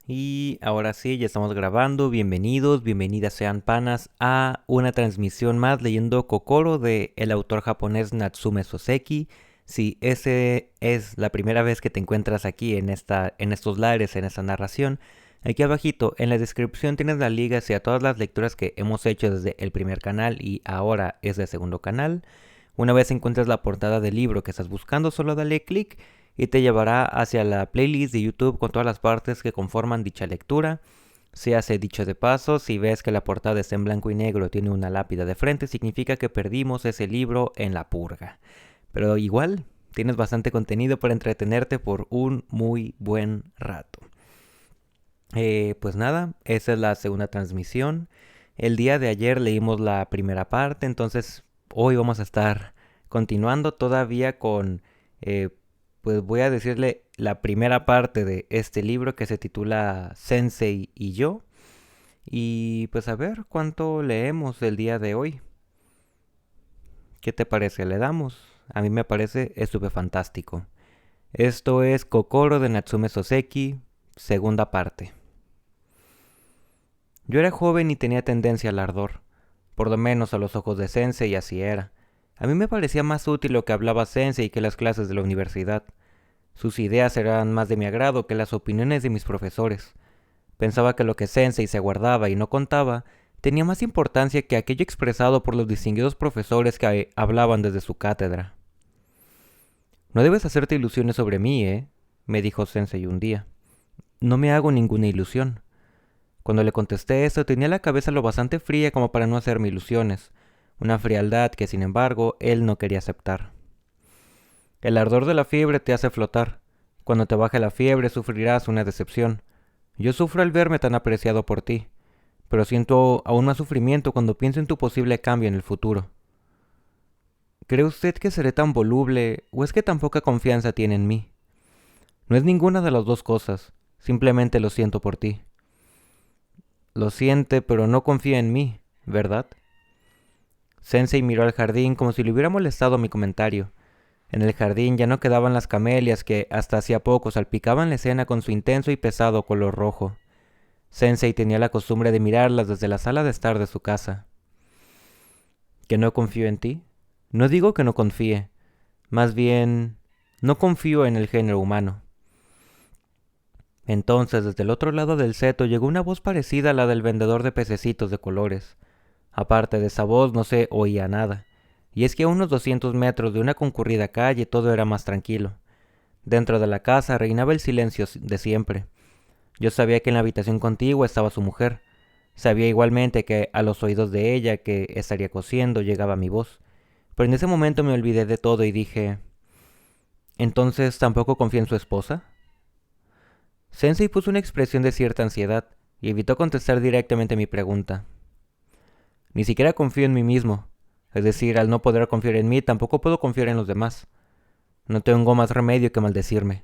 Y ahora sí, ya estamos grabando. Bienvenidos, bienvenidas sean panas a una transmisión más leyendo Kokoro de el autor japonés Natsume Soseki. Si ese es la primera vez que te encuentras aquí en estos lares, en esta narración, aquí abajito en la descripción tienes la liga hacia todas las lecturas que hemos hecho desde el primer canal y ahora es el segundo canal. Una vez encuentres la portada del libro que estás buscando, solo dale clic y te llevará hacia la playlist de YouTube con todas las partes que conforman dicha lectura. Se hace dicho de paso, si ves que la portada está en blanco y negro y tiene una lápida de frente, significa que perdimos ese libro en la purga. Pero igual, tienes bastante contenido para entretenerte por un muy buen rato. Pues nada, esa es la segunda transmisión. El día de ayer leímos la primera parte, entonces hoy vamos a estar continuando todavía con eh, pues voy a decirle la primera parte de este libro que se titula Sensei y yo. Y pues a ver cuánto leemos el día de hoy. ¿Qué te parece? ¿Le damos? A mí me parece estupefantástico. Esto es Kokoro de Natsume Soseki, segunda parte. Yo era joven y tenía tendencia al ardor, por lo menos a los ojos de Sensei y así era. A mí me parecía más útil lo que hablaba Sensei que las clases de la universidad. Sus ideas eran más de mi agrado que las opiniones de mis profesores. Pensaba que lo que Sensei se guardaba y no contaba tenía más importancia que aquello expresado por los distinguidos profesores que hablaban desde su cátedra. No debes hacerte ilusiones sobre mí, me dijo Sensei un día. No me hago ninguna ilusión. Cuando le contesté eso tenía la cabeza lo bastante fría como para no hacerme ilusiones, una frialdad que sin embargo él no quería aceptar. El ardor de la fiebre te hace flotar. Cuando te baje la fiebre sufrirás una decepción. Yo sufro al verme tan apreciado por ti, pero siento aún más sufrimiento cuando pienso en tu posible cambio en el futuro. ¿Cree usted que seré tan voluble o es que tan poca confianza tiene en mí? No es ninguna de las dos cosas, simplemente lo siento por ti. Lo siente, pero no confía en mí, ¿verdad? Sensei miró al jardín como si le hubiera molestado mi comentario. En el jardín ya no quedaban las camelias que hasta hacía poco salpicaban la escena con su intenso y pesado color rojo. Sensei tenía la costumbre de mirarlas desde la sala de estar de su casa. ¿Que no confío en ti? No digo que no confíe. Más bien, no confío en el género humano. Entonces, desde el otro lado del seto llegó una voz parecida a la del vendedor de pececitos de colores. Aparte de esa voz no se oía nada. Y es que a unos 200 metros de una concurrida calle todo era más tranquilo. Dentro de la casa reinaba el silencio de siempre. Yo sabía que en la habitación contigua estaba su mujer. Sabía igualmente que a los oídos de ella, que estaría cosiendo, llegaba mi voz. Pero en ese momento me olvidé de todo y dije, ¿entonces tampoco confía en su esposa? Sensei puso una expresión de cierta ansiedad y evitó contestar directamente mi pregunta. Ni siquiera confío en mí mismo. Es decir, al no poder confiar en mí, tampoco puedo confiar en los demás. No tengo más remedio que maldecirme.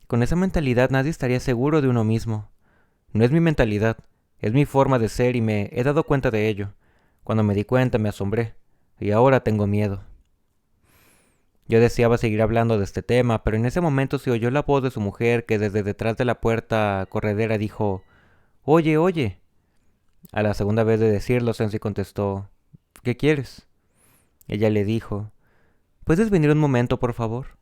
Con esa mentalidad nadie estaría seguro de uno mismo. No es mi mentalidad, es mi forma de ser y me he dado cuenta de ello. Cuando me di cuenta me asombré, y ahora tengo miedo. Yo deseaba seguir hablando de este tema, pero en ese momento se oyó la voz de su mujer que desde detrás de la puerta corredera dijo, «Oye, oye». A la segunda vez de decirlo, Sensei contestó, «¿Qué quieres?». Ella le dijo, «¿Puedes venir un momento, por favor?».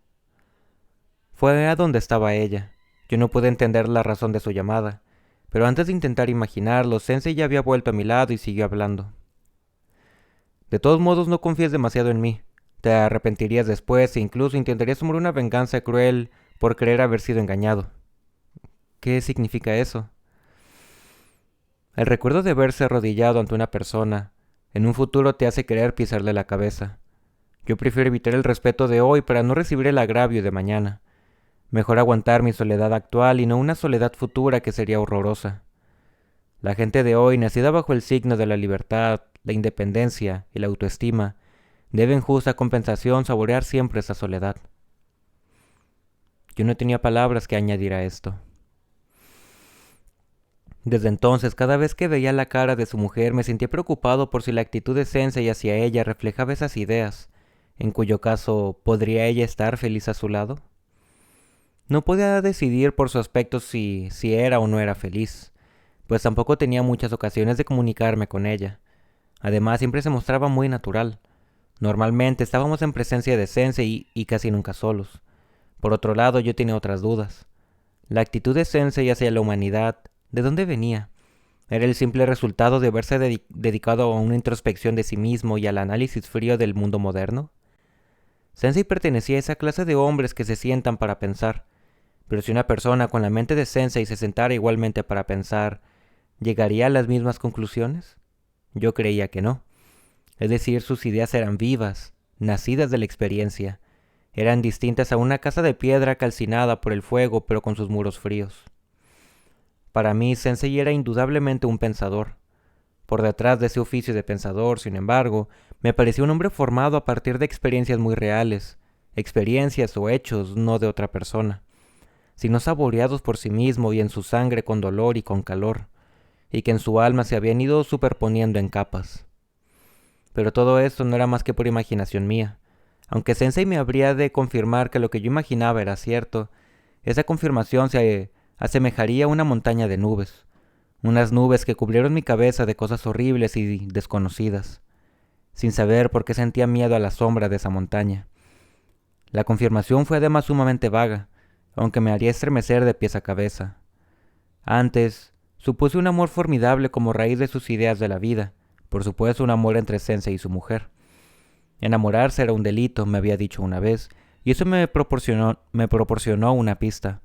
Fue a donde estaba ella. Yo no pude entender la razón de su llamada, pero antes de intentar imaginarlo, Sensei ya había vuelto a mi lado y siguió hablando. «De todos modos, no confíes demasiado en mí. Te arrepentirías después e incluso intentarías tomar una venganza cruel por creer haber sido engañado». ¿Qué significa eso? El recuerdo de verse arrodillado ante una persona en un futuro te hace querer pisarle la cabeza. Yo prefiero evitar el respeto de hoy para no recibir el agravio de mañana. Mejor aguantar mi soledad actual y no una soledad futura que sería horrorosa. La gente de hoy, nacida bajo el signo de la libertad, la independencia y la autoestima, debe en justa compensación saborear siempre esa soledad. Yo no tenía palabras que añadir a esto. Desde entonces, cada vez que veía la cara de su mujer, me sentía preocupado por si la actitud de Sensei hacia ella reflejaba esas ideas, en cuyo caso, ¿podría ella estar feliz a su lado? No podía decidir por su aspecto si era o no era feliz, pues tampoco tenía muchas ocasiones de comunicarme con ella. Además, siempre se mostraba muy natural. Normalmente estábamos en presencia de Sensei y casi nunca solos. Por otro lado, yo tenía otras dudas. La actitud de Sensei hacia la humanidad, ¿de dónde venía? ¿Era el simple resultado de haberse dedicado a una introspección de sí mismo y al análisis frío del mundo moderno? Sensei pertenecía a esa clase de hombres que se sientan para pensar, pero si una persona con la mente de Sensei se sentara igualmente para pensar, ¿llegaría a las mismas conclusiones? Yo creía que no. Es decir, sus ideas eran vivas, nacidas de la experiencia. Eran distintas a una casa de piedra calcinada por el fuego, pero con sus muros fríos. Para mí, Sensei era indudablemente un pensador. Por detrás de ese oficio de pensador, sin embargo, me parecía un hombre formado a partir de experiencias muy reales, experiencias o hechos no de otra persona, sino saboreados por sí mismo y en su sangre con dolor y con calor, y que en su alma se habían ido superponiendo en capas. Pero todo esto no era más que por imaginación mía. Aunque Sensei me habría de confirmar que lo que yo imaginaba era cierto, esa confirmación se asemejaría a una montaña de nubes, unas nubes que cubrieron mi cabeza de cosas horribles y desconocidas, sin saber por qué sentía miedo a la sombra de esa montaña. La confirmación fue además sumamente vaga, aunque me haría estremecer de pies a cabeza. Antes, supuse un amor formidable como raíz de sus ideas de la vida, por supuesto un amor entre Sensei y su mujer. Enamorarse era un delito, me había dicho una vez, y eso me proporcionó una pista.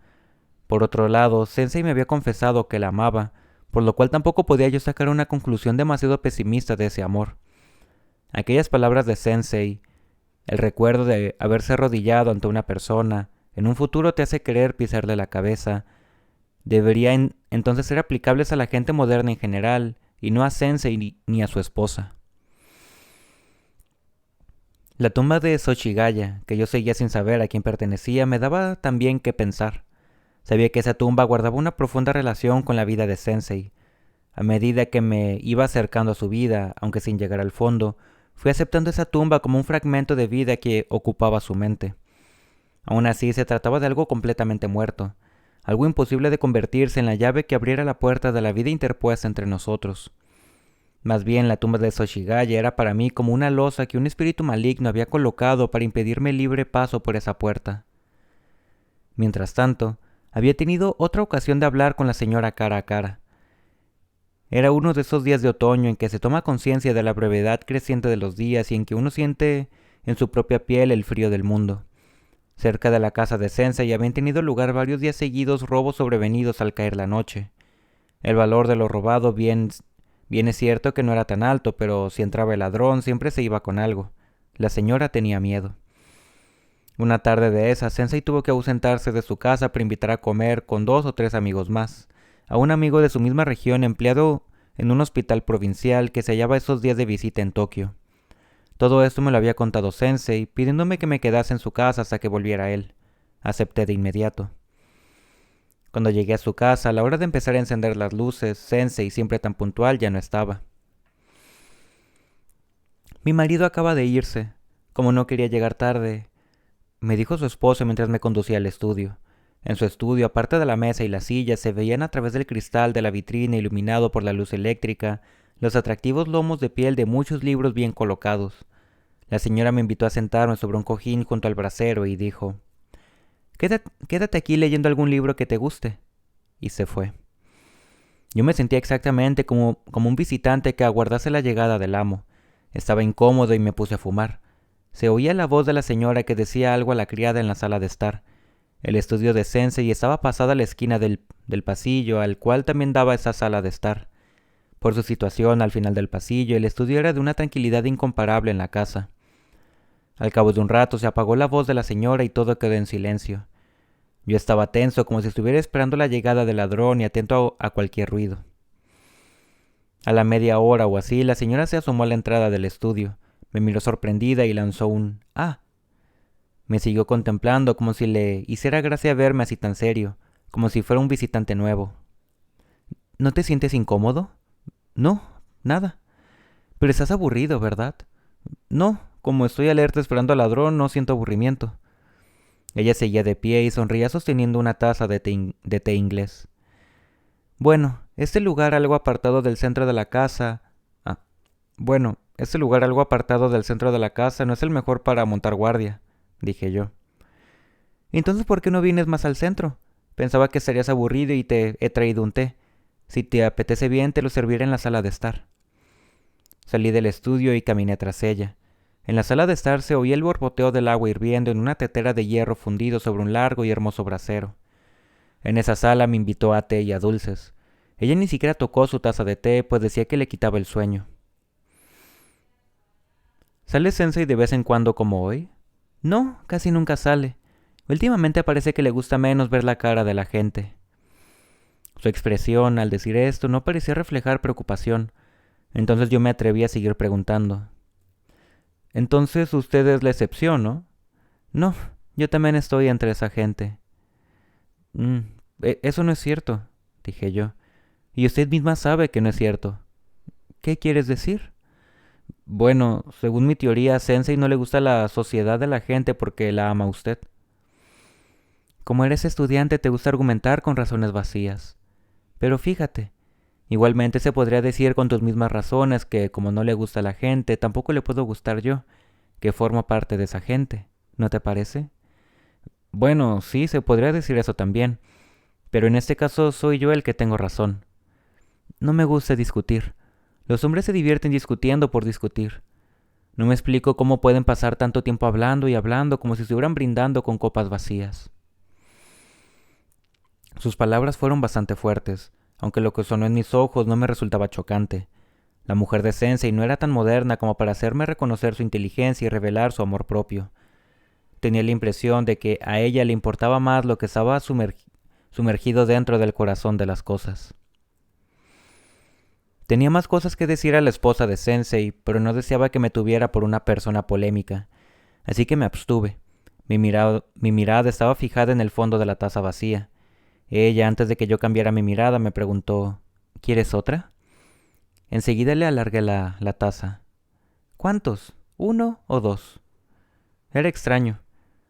Por otro lado, Sensei me había confesado que la amaba, por lo cual tampoco podía yo sacar una conclusión demasiado pesimista de ese amor. Aquellas palabras de Sensei, el recuerdo de haberse arrodillado ante una persona, en un futuro te hace querer pisarle la cabeza, deberían entonces ser aplicables a la gente moderna en general, y no a Sensei ni a su esposa. La tumba de Xochigaya, que yo seguía sin saber a quién pertenecía, me daba también que pensar. Sabía que esa tumba guardaba una profunda relación con la vida de Sensei. A medida que me iba acercando a su vida, aunque sin llegar al fondo, fui aceptando esa tumba como un fragmento de vida que ocupaba su mente. Aún así, se trataba de algo completamente muerto, algo imposible de convertirse en la llave que abriera la puerta de la vida interpuesta entre nosotros. Más bien, la tumba de Xochigaya era para mí como una losa que un espíritu maligno había colocado para impedirme libre paso por esa puerta. Mientras tanto, había tenido otra ocasión de hablar con la señora cara a cara. Era uno de esos días de otoño en que se toma conciencia de la brevedad creciente de los días y en que uno siente en su propia piel el frío del mundo. Cerca de la casa de Sensei habían tenido lugar varios días seguidos robos sobrevenidos al caer la noche. El valor de lo robado bien es cierto que no era tan alto, pero si entraba el ladrón siempre se iba con algo. La señora tenía miedo. Una tarde de esas, Sensei tuvo que ausentarse de su casa para invitar a comer con 2 o 3 amigos más, a un amigo de su misma región empleado en un hospital provincial que se hallaba esos días de visita en Tokio. Todo esto me lo había contado Sensei, pidiéndome que me quedase en su casa hasta que volviera él. Acepté de inmediato. Cuando llegué a su casa, a la hora de empezar a encender las luces, Sensei, siempre tan puntual, ya no estaba. Mi marido acaba de irse. Como no quería llegar tarde, me dijo su esposo mientras me conducía al estudio. En su estudio, aparte de la mesa y la silla, se veían a través del cristal de la vitrina iluminado por la luz eléctrica los atractivos lomos de piel de muchos libros bien colocados. La señora me invitó a sentarme sobre un cojín junto al brasero y dijo: Quédate aquí leyendo algún libro que te guste. Y se fue. Yo me sentía exactamente como un visitante que aguardase la llegada del amo. Estaba incómodo y me puse a fumar. Se oía la voz de la señora que decía algo a la criada en la sala de estar. El estudio de Sensei estaba pasada a la esquina del pasillo, al cual también daba esa sala de estar. Por su situación al final del pasillo, el estudio era de una tranquilidad incomparable en la casa. Al cabo de un rato se apagó la voz de la señora y todo quedó en silencio. Yo estaba tenso, como si estuviera esperando la llegada del ladrón y atento a cualquier ruido. A la media hora o así, la señora se asomó a la entrada del estudio. Me miró sorprendida y lanzó un «¡Ah!». Me siguió contemplando como si le hiciera gracia verme así tan serio, como si fuera un visitante nuevo. ¿No te sientes incómodo? No, nada. Pero estás aburrido, ¿verdad? No, como estoy alerta esperando al ladrón, no siento aburrimiento. Ella seguía de pie y sonría sosteniendo una taza de té inglés. Bueno, este lugar algo apartado del centro de la casa... este lugar algo apartado del centro de la casa no es el mejor para montar guardia, dije yo. Entonces, ¿por qué no vienes más al centro? Pensaba que estarías aburrido y te he traído un té. Si te apetece bien, te lo serviré en la sala de estar. Salí del estudio y caminé tras ella. En la sala de estar se oía el borboteo del agua hirviendo en una tetera de hierro fundido sobre un largo y hermoso brasero. En esa sala me invitó a té y a dulces. Ella ni siquiera tocó su taza de té, pues decía que le quitaba el sueño. ¿Sale Sensei de vez en cuando como hoy? No, casi nunca sale. Últimamente parece que le gusta menos ver la cara de la gente. Su expresión, al decir esto, no parecía reflejar preocupación. Entonces yo me atreví a seguir preguntando. Entonces usted es la excepción, ¿no? No, yo también estoy entre esa gente. Mm, eso no es cierto, dije yo. Y usted misma sabe que no es cierto. ¿Qué quieres decir? Bueno, según mi teoría, a Sensei no le gusta la sociedad de la gente porque la ama a usted. Como eres estudiante, te gusta argumentar con razones vacías. Pero fíjate, igualmente se podría decir con tus mismas razones que como no le gusta a la gente, tampoco le puedo gustar yo, que formo parte de esa gente. ¿No te parece? Bueno, sí, se podría decir eso también, pero en este caso soy yo el que tengo razón. No me gusta discutir. Los hombres se divierten discutiendo por discutir. No me explico cómo pueden pasar tanto tiempo hablando y hablando como si estuvieran brindando con copas vacías. Sus palabras fueron bastante fuertes, aunque lo que sonó en mis ojos no me resultaba chocante. La mujer de Sensei no era tan moderna como para hacerme reconocer su inteligencia y revelar su amor propio. Tenía la impresión de que a ella le importaba más lo que estaba sumergido dentro del corazón de las cosas. Tenía más cosas que decir a la esposa de Sensei, pero no deseaba que me tuviera por una persona polémica, así que me abstuve. Mi mirada estaba fijada en el fondo de la taza vacía. Ella, antes de que yo cambiara mi mirada, me preguntó, ¿quieres otra? Enseguida le alargué la taza. ¿Cuántos? ¿Uno o dos? Era extraño.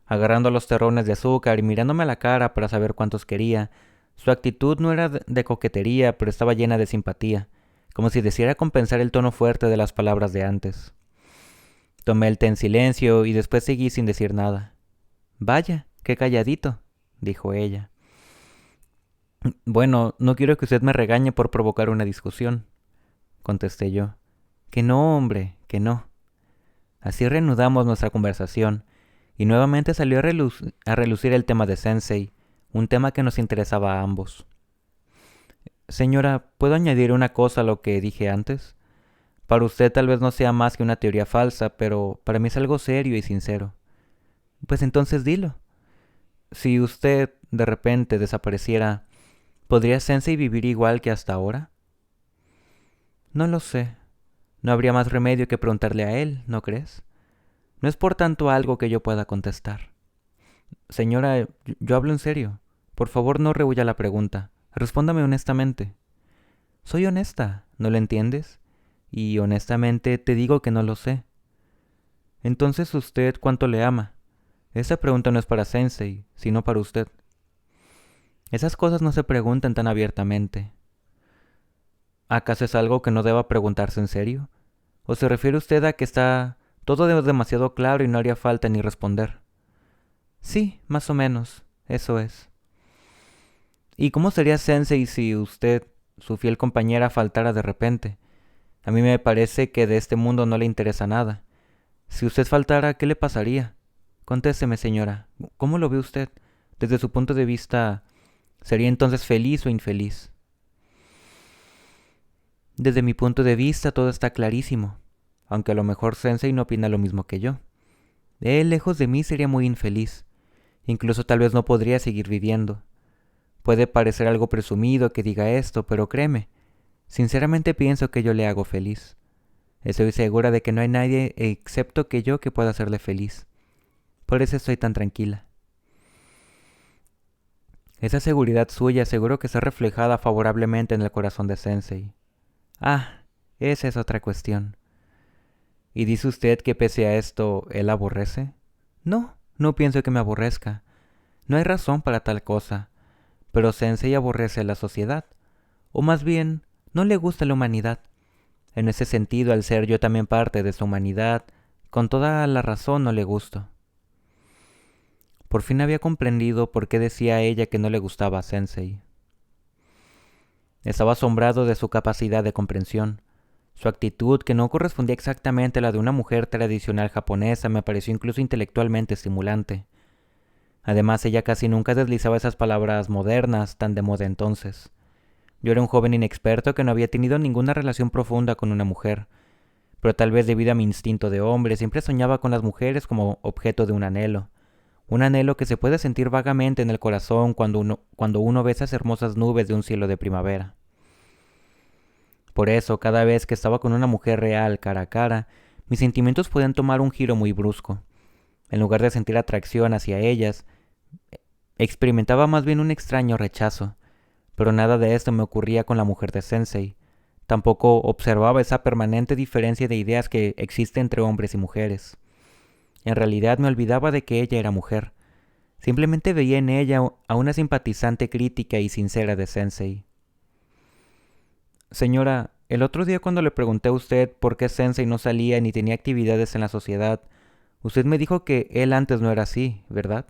Agarrando los terrones de azúcar y mirándome a la cara para saber cuántos quería, su actitud no era de coquetería, pero estaba llena de simpatía, como si deseara compensar el tono fuerte de las palabras de antes. Tomé el té en silencio y después seguí sin decir nada. Vaya, qué calladito, dijo ella. Bueno, no quiero que usted me regañe por provocar una discusión, contesté yo. Que no, hombre, que no. Así reanudamos nuestra conversación, y nuevamente salió a relucir el tema de Sensei, un tema que nos interesaba a ambos. Señora, ¿puedo añadir una cosa a lo que dije antes? Para usted tal vez no sea más que una teoría falsa, pero para mí es algo serio y sincero. Pues entonces dilo. Si usted de repente desapareciera, ¿podría Sensei vivir igual que hasta ahora? No lo sé. No habría más remedio que preguntarle a él, ¿no crees? No es por tanto algo que yo pueda contestar. Señora, yo hablo en serio. Por favor, no rehuya la pregunta. Respóndame honestamente. Soy honesta, ¿no lo entiendes? Y honestamente te digo que no lo sé. Entonces, ¿usted cuánto le ama? Esa pregunta no es para Sensei, sino para usted. Esas cosas no se preguntan tan abiertamente. ¿Acaso es algo que no deba preguntarse en serio? ¿O se refiere usted a que está todo demasiado claro y no haría falta ni responder? Sí, más o menos, eso es. ¿Y cómo sería Sensei si usted, su fiel compañera, faltara de repente? A mí me parece que de este mundo no le interesa nada. Si usted faltara, ¿qué le pasaría? Contésteme, señora, ¿cómo lo ve usted? Desde su punto de vista, ¿sería entonces feliz o infeliz? Desde mi punto de vista todo está clarísimo, aunque a lo mejor Sensei no opina lo mismo que yo. Él, lejos de mí, sería muy infeliz. Incluso tal vez no podría seguir viviendo. Puede parecer algo presumido que diga esto, pero créeme, sinceramente pienso que yo le hago feliz. Estoy segura de que no hay nadie excepto que yo que pueda hacerle feliz. Por eso estoy tan tranquila. Esa seguridad suya seguro que está reflejada favorablemente en el corazón de Sensei. Ah, esa es otra cuestión. ¿Y dice usted que pese a esto, él aborrece? No, no pienso que me aborrezca. No hay razón para tal cosa, pero Sensei aborrece a la sociedad, o más bien, no le gusta la humanidad. En ese sentido, al ser yo también parte de su humanidad, con toda la razón no le gusto. Por fin había comprendido por qué decía a ella que no le gustaba a Sensei. Estaba asombrado de su capacidad de comprensión. Su actitud, que no correspondía exactamente a la de una mujer tradicional japonesa, me pareció incluso intelectualmente estimulante. Además, ella casi nunca deslizaba esas palabras modernas tan de moda entonces. Yo era un joven inexperto que no había tenido ninguna relación profunda con una mujer, pero tal vez debido a mi instinto de hombre siempre soñaba con las mujeres como objeto de un anhelo que se puede sentir vagamente en el corazón cuando uno ve esas hermosas nubes de un cielo de primavera. Por eso, cada vez que estaba con una mujer real cara a cara, mis sentimientos podían tomar un giro muy brusco. En lugar de sentir atracción hacia ellas, experimentaba más bien un extraño rechazo, pero nada de esto me ocurría con la mujer de Sensei. Tampoco observaba esa permanente diferencia de ideas que existe entre hombres y mujeres. En realidad me olvidaba de que ella era mujer. Simplemente veía en ella a una simpatizante crítica y sincera de Sensei. Señora, el otro día cuando le pregunté a usted por qué Sensei no salía ni tenía actividades en la sociedad, usted me dijo que él antes no era así, ¿verdad?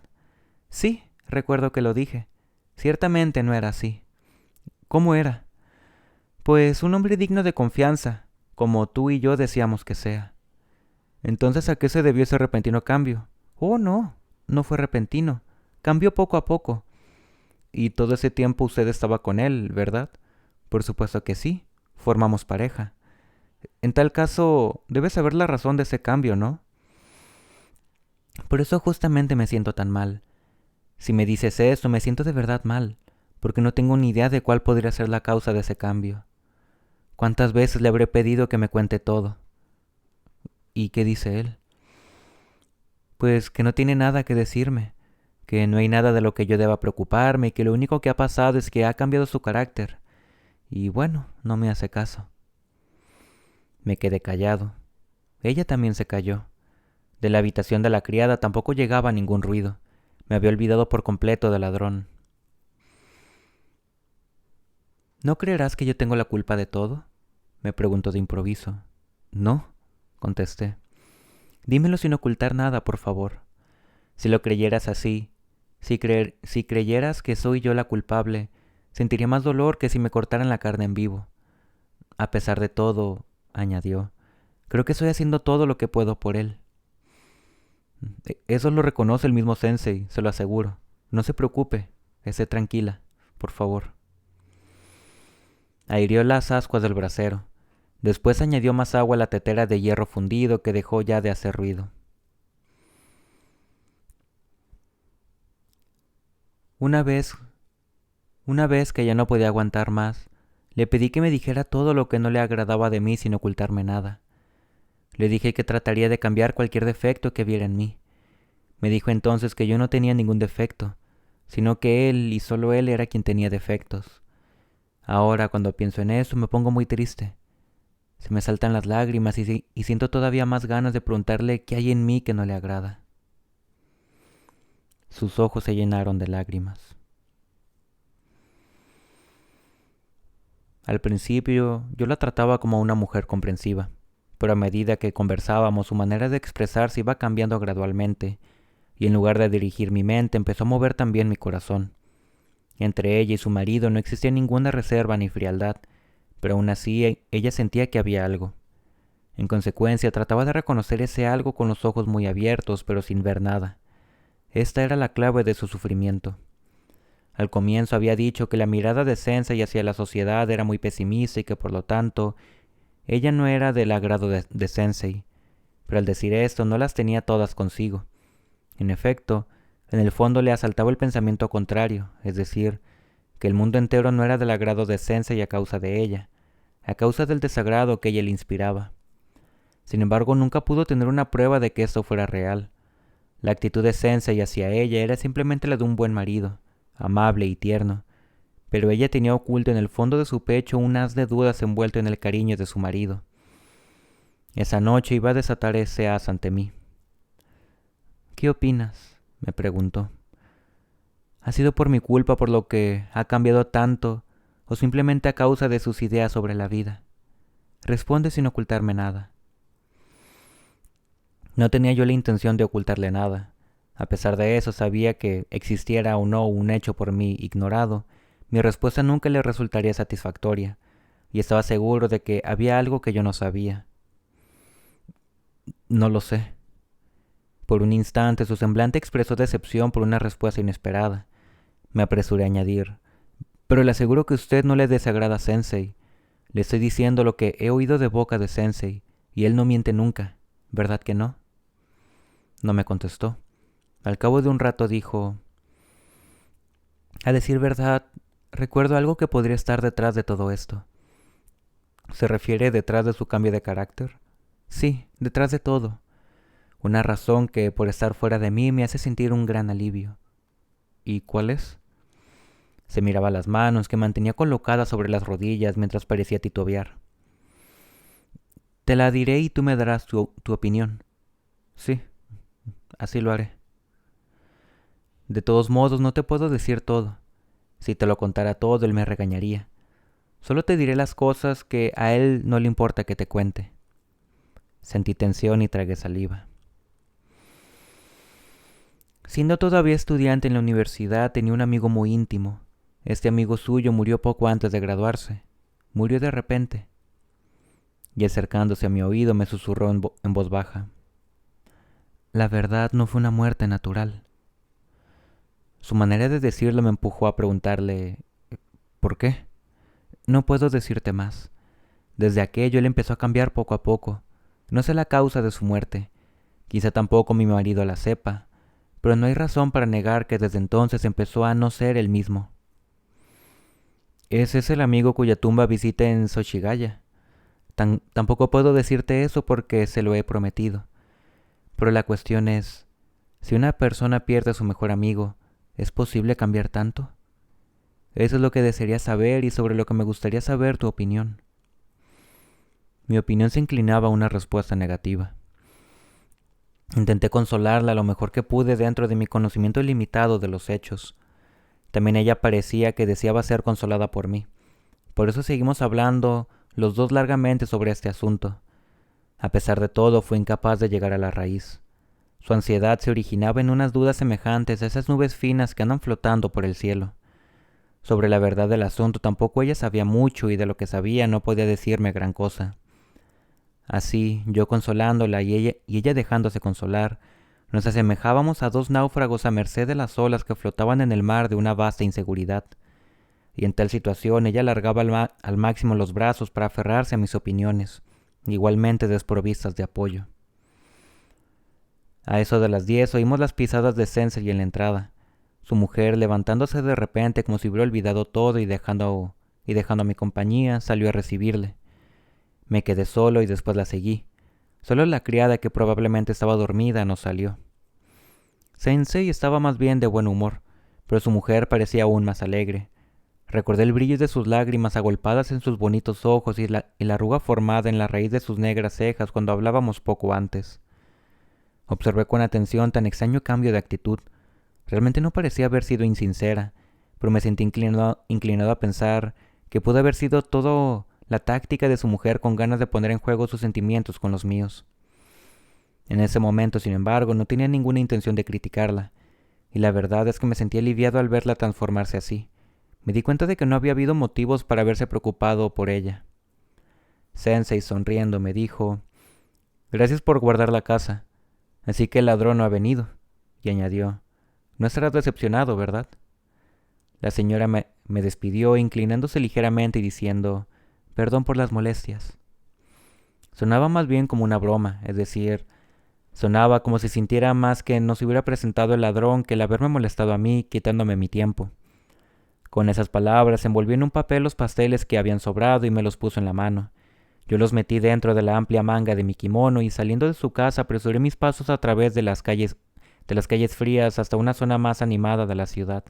Sí, recuerdo que lo dije. Ciertamente no era así. ¿Cómo era? Pues un hombre digno de confianza, como tú y yo deseamos que sea. Entonces, ¿a qué se debió ese repentino cambio? Oh, no, no fue repentino. Cambió poco a poco. Y todo ese tiempo usted estaba con él, ¿verdad? Por supuesto que sí. Formamos pareja. En tal caso, debe saber la razón de ese cambio, ¿no? Por eso justamente me siento tan mal. Si me dices eso, me siento de verdad mal, porque no tengo ni idea de cuál podría ser la causa de ese cambio. ¿Cuántas veces le habré pedido que me cuente todo? ¿Y qué dice él? Pues que no tiene nada que decirme, que no hay nada de lo que yo deba preocuparme y que lo único que ha pasado es que ha cambiado su carácter. Y bueno, no me hace caso. Me quedé callado. Ella también se calló. De la habitación de la criada tampoco llegaba ningún ruido. Me había olvidado por completo del ladrón. ¿No creerás que yo tengo la culpa de todo? Me preguntó de improviso. No, contesté. Dímelo sin ocultar nada, por favor. Si lo creyeras así, si creyeras que soy yo la culpable, sentiría más dolor que si me cortaran la carne en vivo. A pesar de todo, añadió, creo que estoy haciendo todo lo que puedo por él. Eso lo reconoce el mismo Sensei, se lo aseguro. No se preocupe, esté tranquila, por favor. Airió las ascuas del brasero. Después añadió más agua a la tetera de hierro fundido que dejó ya de hacer ruido. Una vez que ya no podía aguantar más, le pedí que me dijera todo lo que no le agradaba de mí sin ocultarme nada. Le dije que trataría de cambiar cualquier defecto que viera en mí. Me dijo entonces que yo no tenía ningún defecto, sino que él y solo él era quien tenía defectos. Ahora, cuando pienso en eso, me pongo muy triste. Se me saltan las lágrimas y siento todavía más ganas de preguntarle qué hay en mí que no le agrada. Sus ojos se llenaron de lágrimas. Al principio yo la trataba como una mujer comprensiva, pero a medida que conversábamos su manera de expresarse iba cambiando gradualmente, y en lugar de dirigir mi mente empezó a mover también mi corazón. Entre ella y su marido no existía ninguna reserva ni frialdad, pero aún así ella sentía que había algo. En consecuencia trataba de reconocer ese algo con los ojos muy abiertos, pero sin ver nada. Esta era la clave de su sufrimiento. Al comienzo había dicho que la mirada de Sensei hacia la sociedad era muy pesimista y que por lo tanto ella no era del agrado de Sensei, pero al decir esto no las tenía todas consigo. En efecto, en el fondo le asaltaba el pensamiento contrario, es decir, que el mundo entero no era del agrado de Sensei a causa de ella, a causa del desagrado que ella le inspiraba. Sin embargo, nunca pudo tener una prueba de que esto fuera real. La actitud de Sensei hacia ella era simplemente la de un buen marido, amable y tierno, pero ella tenía oculto en el fondo de su pecho un haz de dudas envuelto en el cariño de su marido. Esa noche iba a desatar ese haz ante mí. ¿Qué opinas?, me preguntó. ¿Ha sido por mi culpa por lo que ha cambiado tanto o simplemente a causa de sus ideas sobre la vida? Responde sin ocultarme nada. No tenía yo la intención de ocultarle nada. A pesar de eso, sabía que existiera o no un hecho por mí ignorado, mi respuesta nunca le resultaría satisfactoria, y estaba seguro de que había algo que yo no sabía. No lo sé. Por un instante su semblante expresó decepción por una respuesta inesperada. Me apresuré a añadir, pero le aseguro que usted no le desagrada a Sensei. Le estoy diciendo lo que he oído de boca de Sensei, y él no miente nunca, ¿verdad que no? No me contestó. Al cabo de un rato dijo, a decir verdad, recuerdo algo que podría estar detrás de todo esto. ¿Se refiere detrás de su cambio de carácter? Sí, detrás de todo. Una razón que, por estar fuera de mí, me hace sentir un gran alivio. ¿Y cuál es? Se miraba las manos que mantenía colocadas sobre las rodillas mientras parecía titubear. Te la diré y tú me darás tu opinión. Sí, así lo haré. De todos modos, no te puedo decir todo. Si te lo contara todo, él me regañaría. Solo te diré las cosas que a él no le importa que te cuente. Sentí tensión y tragué saliva. Siendo todavía estudiante en la universidad, tenía un amigo muy íntimo. Este amigo suyo murió poco antes de graduarse. Murió de repente. Y acercándose a mi oído me susurró en voz baja. La verdad no fue una muerte natural. Su manera de decirlo me empujó a preguntarle, ¿por qué? No puedo decirte más. Desde aquello él empezó a cambiar poco a poco. No sé la causa de su muerte. Quizá tampoco mi marido la sepa, pero no hay razón para negar que desde entonces empezó a no ser el mismo. Ese es el amigo cuya tumba visité en Soshigaya. Tampoco puedo decirte eso porque se lo he prometido. Pero la cuestión es, si una persona pierde a su mejor amigo, ¿es posible cambiar tanto? Eso es lo que desearía saber y sobre lo que me gustaría saber tu opinión. Mi opinión se inclinaba a una respuesta negativa. Intenté consolarla lo mejor que pude dentro de mi conocimiento limitado de los hechos. También ella parecía que deseaba ser consolada por mí. Por eso seguimos hablando los dos largamente sobre este asunto. A pesar de todo, fue incapaz de llegar a la raíz. Su ansiedad se originaba en unas dudas semejantes a esas nubes finas que andan flotando por el cielo. Sobre la verdad del asunto tampoco ella sabía mucho y de lo que sabía no podía decirme gran cosa. Así, yo consolándola y ella dejándose consolar, nos asemejábamos a dos náufragos a merced de las olas que flotaban en el mar de una vasta inseguridad. Y en tal situación ella alargaba al máximo los brazos para aferrarse a mis opiniones, igualmente desprovistas de apoyo. A eso de las 10 oímos las pisadas de Sensei en la entrada, su mujer levantándose de repente como si hubiera olvidado todo y dejando a mi compañía, salió a recibirle. Me quedé solo y después la seguí. Solo la criada, que probablemente estaba dormida, no salió. Sensei estaba más bien de buen humor, pero su mujer parecía aún más alegre. Recordé el brillo de sus lágrimas agolpadas en sus bonitos ojos y la arruga formada en la raíz de sus negras cejas cuando hablábamos poco antes. Observé con atención tan extraño cambio de actitud. Realmente no parecía haber sido insincera, pero me sentí inclinado a pensar que pudo haber sido todo la táctica de su mujer con ganas de poner en juego sus sentimientos con los míos. En ese momento, sin embargo, no tenía ninguna intención de criticarla, y la verdad es que me sentí aliviado al verla transformarse así. Me di cuenta de que no había habido motivos para haberse preocupado por ella. Sensei, sonriendo, me dijo, «Gracias por guardar la casa. Así que el ladrón no ha venido», y añadió, «No estarás decepcionado, ¿verdad?» La señora me despidió, inclinándose ligeramente y diciendo, «Perdón por las molestias». Sonaba más bien como una broma, es decir, sonaba como si sintiera más que no se hubiera presentado el ladrón que el haberme molestado a mí, quitándome mi tiempo. Con esas palabras envolvió en un papel los pasteles que habían sobrado y me los puso en la mano. Yo los metí dentro de la amplia manga de mi kimono y saliendo de su casa apresuré mis pasos a través de las calles frías hasta una zona más animada de la ciudad.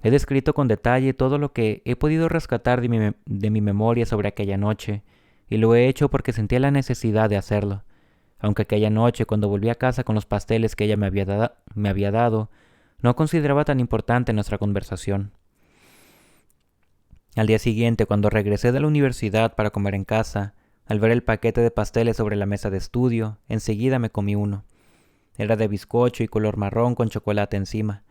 He descrito con detalle todo lo que he podido rescatar de mi memoria sobre aquella noche, y lo he hecho porque sentía la necesidad de hacerlo, aunque aquella noche, cuando volví a casa con los pasteles que ella me había dado, No consideraba tan importante nuestra conversación. Al día siguiente, cuando regresé de la universidad para comer en casa, al ver el paquete de pasteles sobre la mesa de estudio, enseguida me comí uno. Era de bizcocho y color marrón con chocolate encima.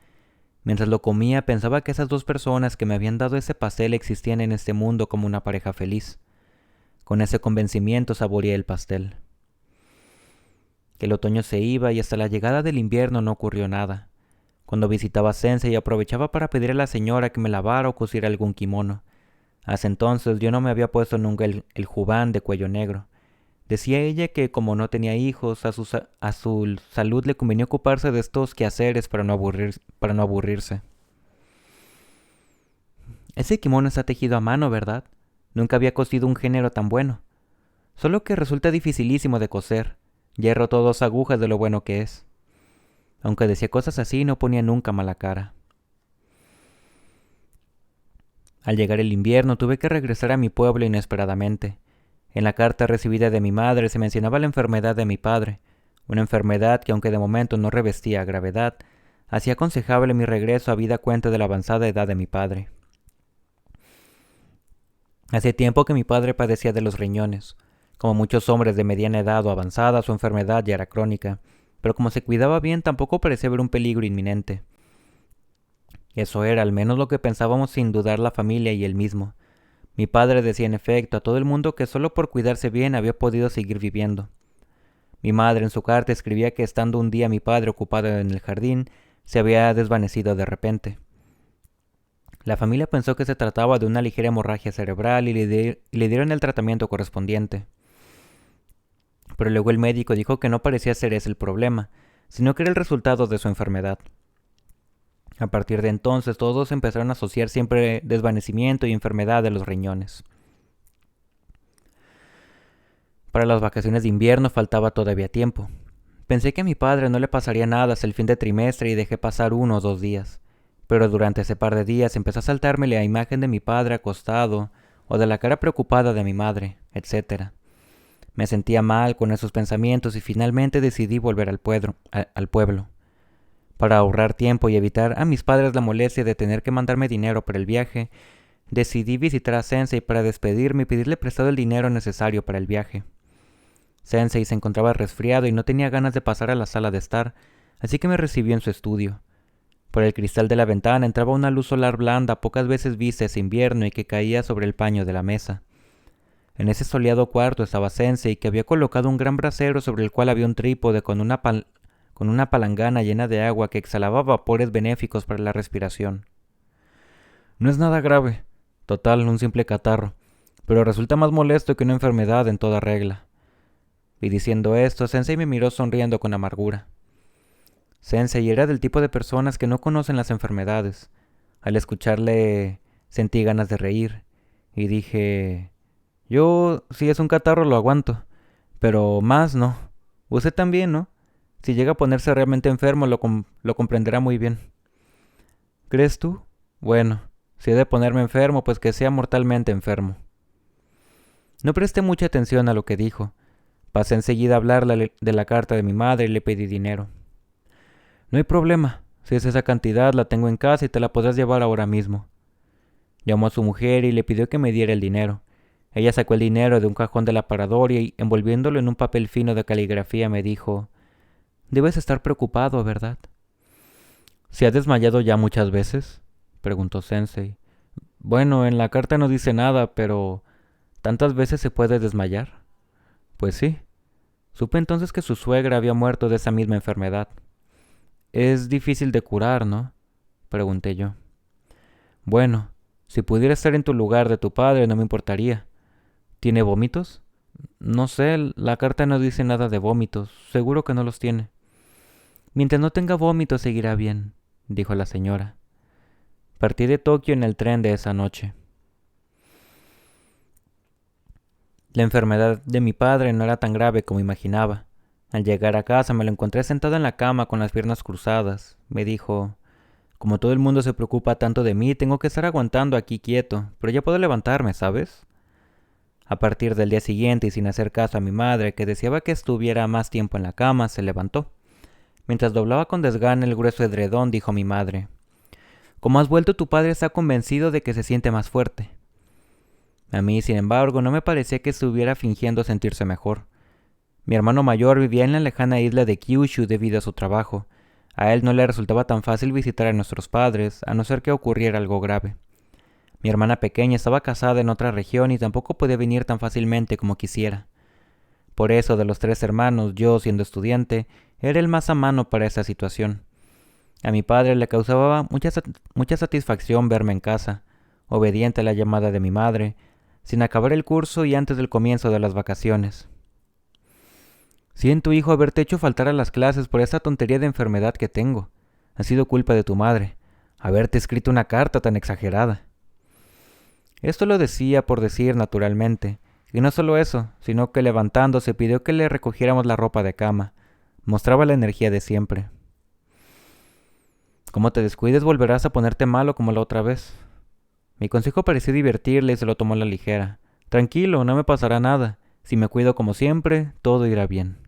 Mientras lo comía, pensaba que esas dos personas que me habían dado ese pastel existían en este mundo como una pareja feliz. Con ese convencimiento saboreé el pastel. El otoño se iba y hasta la llegada del invierno no ocurrió nada. Cuando visitaba a Sensei aprovechaba para pedir a la señora que me lavara o cosiera algún kimono. Hasta entonces yo no me había puesto nunca el jubán de cuello negro. Decía ella que como no tenía hijos, a su salud le convenía ocuparse de estos quehaceres para no aburrirse. Ese kimono está tejido a mano, ¿verdad? Nunca había cosido un género tan bueno. Solo que resulta dificilísimo de coser. Ya he roto 2 agujas de lo bueno que es. Aunque decía cosas así, no ponía nunca mala cara. Al llegar el invierno, tuve que regresar a mi pueblo inesperadamente. En la carta recibida de mi madre se mencionaba la enfermedad de mi padre, una enfermedad que aunque de momento no revestía gravedad, hacía aconsejable mi regreso a vida cuenta de la avanzada edad de mi padre. Hace tiempo que mi padre padecía de los riñones. Como muchos hombres de mediana edad o avanzada, su enfermedad ya era crónica, pero como se cuidaba bien tampoco parecía haber un peligro inminente. Eso era al menos lo que pensábamos sin dudar la familia y él mismo. Mi padre decía en efecto a todo el mundo que solo por cuidarse bien había podido seguir viviendo. Mi madre en su carta escribía que estando un día mi padre ocupado en el jardín, se había desvanecido de repente. La familia pensó que se trataba de una ligera hemorragia cerebral y le dieron el tratamiento correspondiente. Pero luego el médico dijo que no parecía ser ese el problema, sino que era el resultado de su enfermedad. A partir de entonces todos empezaron a asociar siempre desvanecimiento y enfermedad de los riñones. Para las vacaciones de invierno faltaba todavía tiempo. Pensé que a mi padre no le pasaría nada hasta el fin de trimestre y dejé pasar 1 o 2 días. Pero durante ese par de días empezó a saltarme la imagen de mi padre acostado o de la cara preocupada de mi madre, etc. Me sentía mal con esos pensamientos y finalmente decidí volver al pueblo. Para ahorrar tiempo y evitar a mis padres la molestia de tener que mandarme dinero para el viaje, decidí visitar a Sensei para despedirme y pedirle prestado el dinero necesario para el viaje. Sensei se encontraba resfriado y no tenía ganas de pasar a la sala de estar, así que me recibió en su estudio. Por el cristal de la ventana entraba una luz solar blanda pocas veces vista ese invierno y que caía sobre el paño de la mesa. En ese soleado cuarto estaba Sensei, que había colocado un gran brasero sobre el cual había un trípode con una palangana llena de agua que exhalaba vapores benéficos para la respiración. No es nada grave, total, un simple catarro, pero resulta más molesto que una enfermedad en toda regla. Y diciendo esto, Sensei me miró sonriendo con amargura. Sensei era del tipo de personas que no conocen las enfermedades. Al escucharle sentí ganas de reír, y dije, yo si es un catarro lo aguanto, pero más no. Usted también, ¿no? Si llega a ponerse realmente enfermo, lo comprenderá muy bien. ¿Crees tú? Bueno, si he de ponerme enfermo, pues que sea mortalmente enfermo. No presté mucha atención a lo que dijo. Pasé enseguida a hablarle de la carta de mi madre y le pedí dinero. No hay problema. Si es esa cantidad, la tengo en casa y te la podrás llevar ahora mismo. Llamó a su mujer y le pidió que me diera el dinero. Ella sacó el dinero de un cajón del aparador y, envolviéndolo en un papel fino de caligrafía, me dijo: «Debes estar preocupado, ¿verdad?» «¿Se ha desmayado ya muchas veces?», preguntó Sensei. «Bueno, en la carta no dice nada, pero ¿tantas veces se puede desmayar?». «Pues sí». Supe entonces que su suegra había muerto de esa misma enfermedad. «Es difícil de curar, ¿no?», pregunté yo. «Bueno, si pudiera estar en tu lugar de tu padre no me importaría. ¿Tiene vómitos?». «No sé, la carta no dice nada de vómitos. Seguro que no los tiene». «Mientras no tenga vómitos seguirá bien», dijo la señora. Partí de Tokio en el tren de esa noche. La enfermedad de mi padre no era tan grave como imaginaba. Al llegar a casa me lo encontré sentado en la cama con las piernas cruzadas. Me dijo: «Como todo el mundo se preocupa tanto de mí, tengo que estar aguantando aquí quieto, pero ya puedo levantarme, ¿sabes?». A partir del día siguiente y sin hacer caso a mi madre, que deseaba que estuviera más tiempo en la cama, se levantó. Mientras doblaba con desgana el grueso edredón, dijo mi madre: «Como has vuelto, tu padre está convencido de que se siente más fuerte». A mí, sin embargo, no me parecía que estuviera fingiendo sentirse mejor. Mi hermano mayor vivía en la lejana isla de Kyushu debido a su trabajo. A él no le resultaba tan fácil visitar a nuestros padres, a no ser que ocurriera algo grave. Mi hermana pequeña estaba casada en otra región y tampoco podía venir tan fácilmente como quisiera. Por eso, de los 3 hermanos, yo, siendo estudiante, era el más a mano para esa situación. A mi padre le causaba mucha satisfacción verme en casa, obediente a la llamada de mi madre, sin acabar el curso y antes del comienzo de las vacaciones. Siento, hijo, haberte hecho faltar a las clases por esa tontería de enfermedad que tengo. Ha sido culpa de tu madre, haberte escrito una carta tan exagerada. Esto lo decía por decir, naturalmente, y no solo eso, sino que levantándose pidió que le recogiéramos la ropa de cama. Mostraba la energía de siempre. Como te descuides volverás a ponerte malo como la otra vez. Mi consejo pareció divertirle y se lo tomó a la ligera. Tranquilo, no me pasará nada. Si me cuido como siempre, todo irá bien.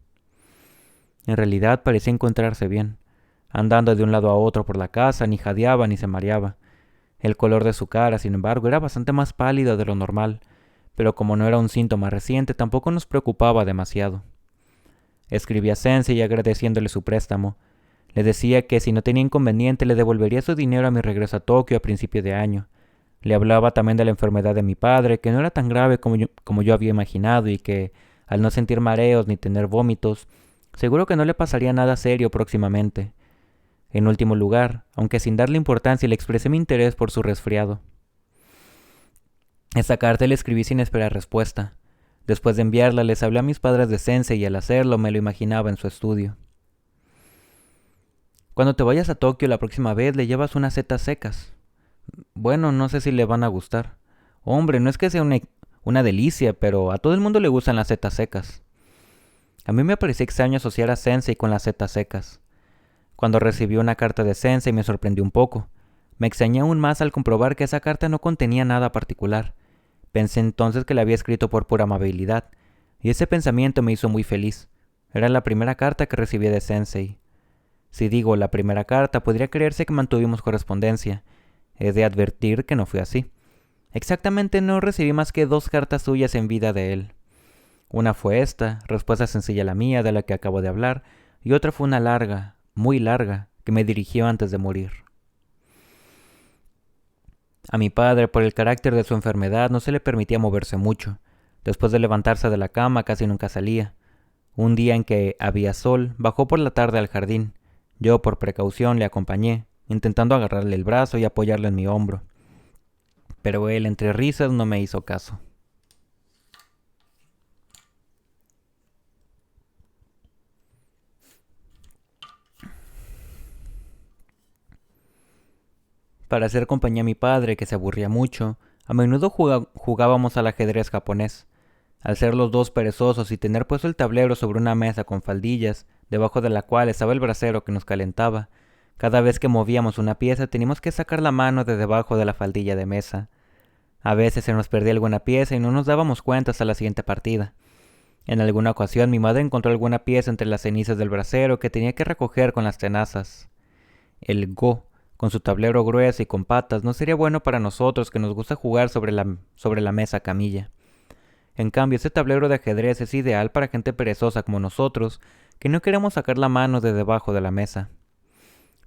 En realidad parecía encontrarse bien. Andando de un lado a otro por la casa, ni jadeaba ni se mareaba. El color de su cara, sin embargo, era bastante más pálido de lo normal, pero como no era un síntoma reciente, tampoco nos preocupaba demasiado. Escribí a Sensei agradeciéndole su préstamo. Le decía que si no tenía inconveniente le devolvería su dinero a mi regreso a Tokio a principio de año. Le hablaba también de la enfermedad de mi padre, que no era tan grave como yo había imaginado y que, al no sentir mareos ni tener vómitos, seguro que no le pasaría nada serio próximamente. En último lugar, aunque sin darle importancia, le expresé mi interés por su resfriado. Esta carta le escribí sin esperar respuesta. Después de enviarla, les hablé a mis padres de Sensei y al hacerlo me lo imaginaba en su estudio. Cuando te vayas a Tokio la próxima vez le llevas unas setas secas. Bueno, no sé si le van a gustar. Hombre, no es que sea una delicia, pero a todo el mundo le gustan las setas secas. A mí me parecía extraño asociar a Sensei con las setas secas. Cuando recibí una carta de Sensei me sorprendió un poco. Me extrañé aún más al comprobar que esa carta no contenía nada particular. Pensé entonces que la había escrito por pura amabilidad, y ese pensamiento me hizo muy feliz. Era la primera carta que recibí de Sensei. Si digo la primera carta, podría creerse que mantuvimos correspondencia. He de advertir que no fue así. Exactamente no recibí más que 2 cartas suyas en vida de él. Una fue esta, respuesta sencilla a la mía de la que acabo de hablar, y otra fue una larga, muy larga, que me dirigió antes de morir. A mi padre, por el carácter de su enfermedad, no se le permitía moverse mucho. Después de levantarse de la cama, casi nunca salía. Un día en que había sol, bajó por la tarde al jardín. Yo, por precaución, le acompañé, intentando agarrarle el brazo y apoyarlo en mi hombro. Pero él, entre risas, no me hizo caso. Para hacer compañía a mi padre, que se aburría mucho, a menudo jugábamos al ajedrez japonés. Al ser los dos perezosos y tener puesto el tablero sobre una mesa con faldillas, debajo de la cual estaba el brasero que nos calentaba, cada vez que movíamos una pieza teníamos que sacar la mano de debajo de la faldilla de mesa. A veces se nos perdía alguna pieza y no nos dábamos cuenta hasta la siguiente partida. En alguna ocasión mi madre encontró alguna pieza entre las cenizas del brasero que tenía que recoger con las tenazas. El go, con su tablero grueso y con patas, no sería bueno para nosotros que nos gusta jugar sobre la mesa camilla. En cambio, este tablero de ajedrez es ideal para gente perezosa como nosotros, que no queremos sacar la mano de debajo de la mesa.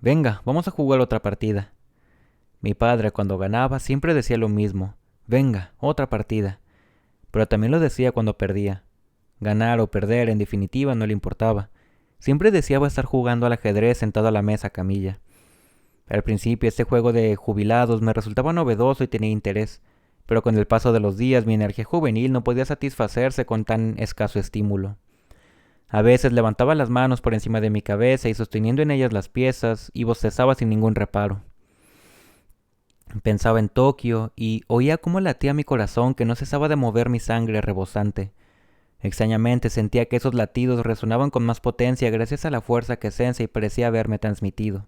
Venga, vamos a jugar otra partida. Mi padre, cuando ganaba, siempre decía lo mismo. Venga, otra partida. Pero también lo decía cuando perdía. Ganar o perder, en definitiva, no le importaba. Siempre deseaba estar jugando al ajedrez sentado a la mesa camilla. Al principio este juego de jubilados me resultaba novedoso y tenía interés, pero con el paso de los días mi energía juvenil no podía satisfacerse con tan escaso estímulo. A veces levantaba las manos por encima de mi cabeza y sosteniendo en ellas las piezas y bostezaba sin ningún reparo. Pensaba en Tokio y oía cómo latía mi corazón que no cesaba de mover mi sangre rebosante. Extrañamente sentía que esos latidos resonaban con más potencia gracias a la fuerza que Sensei parecía haberme transmitido.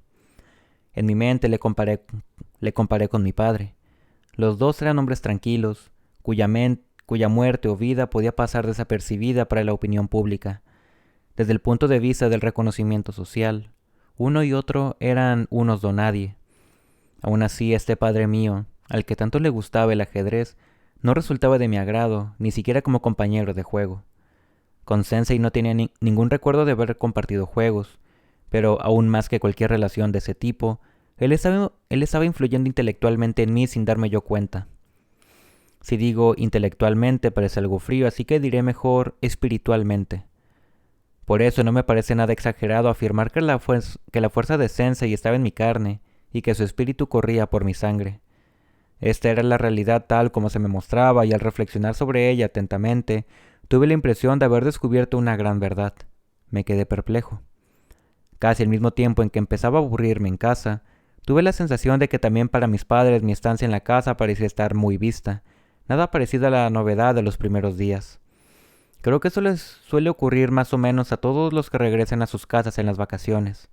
En mi mente le comparé con mi padre. Los dos eran hombres tranquilos, cuya muerte o vida podía pasar desapercibida para la opinión pública. Desde el punto de vista del reconocimiento social, uno y otro eran unos donadie. Aún así, este padre mío, al que tanto le gustaba el ajedrez, no resultaba de mi agrado, ni siquiera como compañero de juego. Con Sensei no tenía ningún recuerdo de haber compartido juegos, pero aún más que cualquier relación de ese tipo, él estaba influyendo intelectualmente en mí sin darme yo cuenta. Si digo intelectualmente parece algo frío, así que diré mejor espiritualmente. Por eso no me parece nada exagerado afirmar que la fuerza de Sensei estaba en mi carne y que su espíritu corría por mi sangre. Esta era la realidad tal como se me mostraba y al reflexionar sobre ella atentamente, tuve la impresión de haber descubierto una gran verdad. Me quedé perplejo. Casi al mismo tiempo en que empezaba a aburrirme en casa, tuve la sensación de que también para mis padres mi estancia en la casa parecía estar muy vista, nada parecido a la novedad de los primeros días. Creo que eso les suele ocurrir más o menos a todos los que regresen a sus casas en las vacaciones.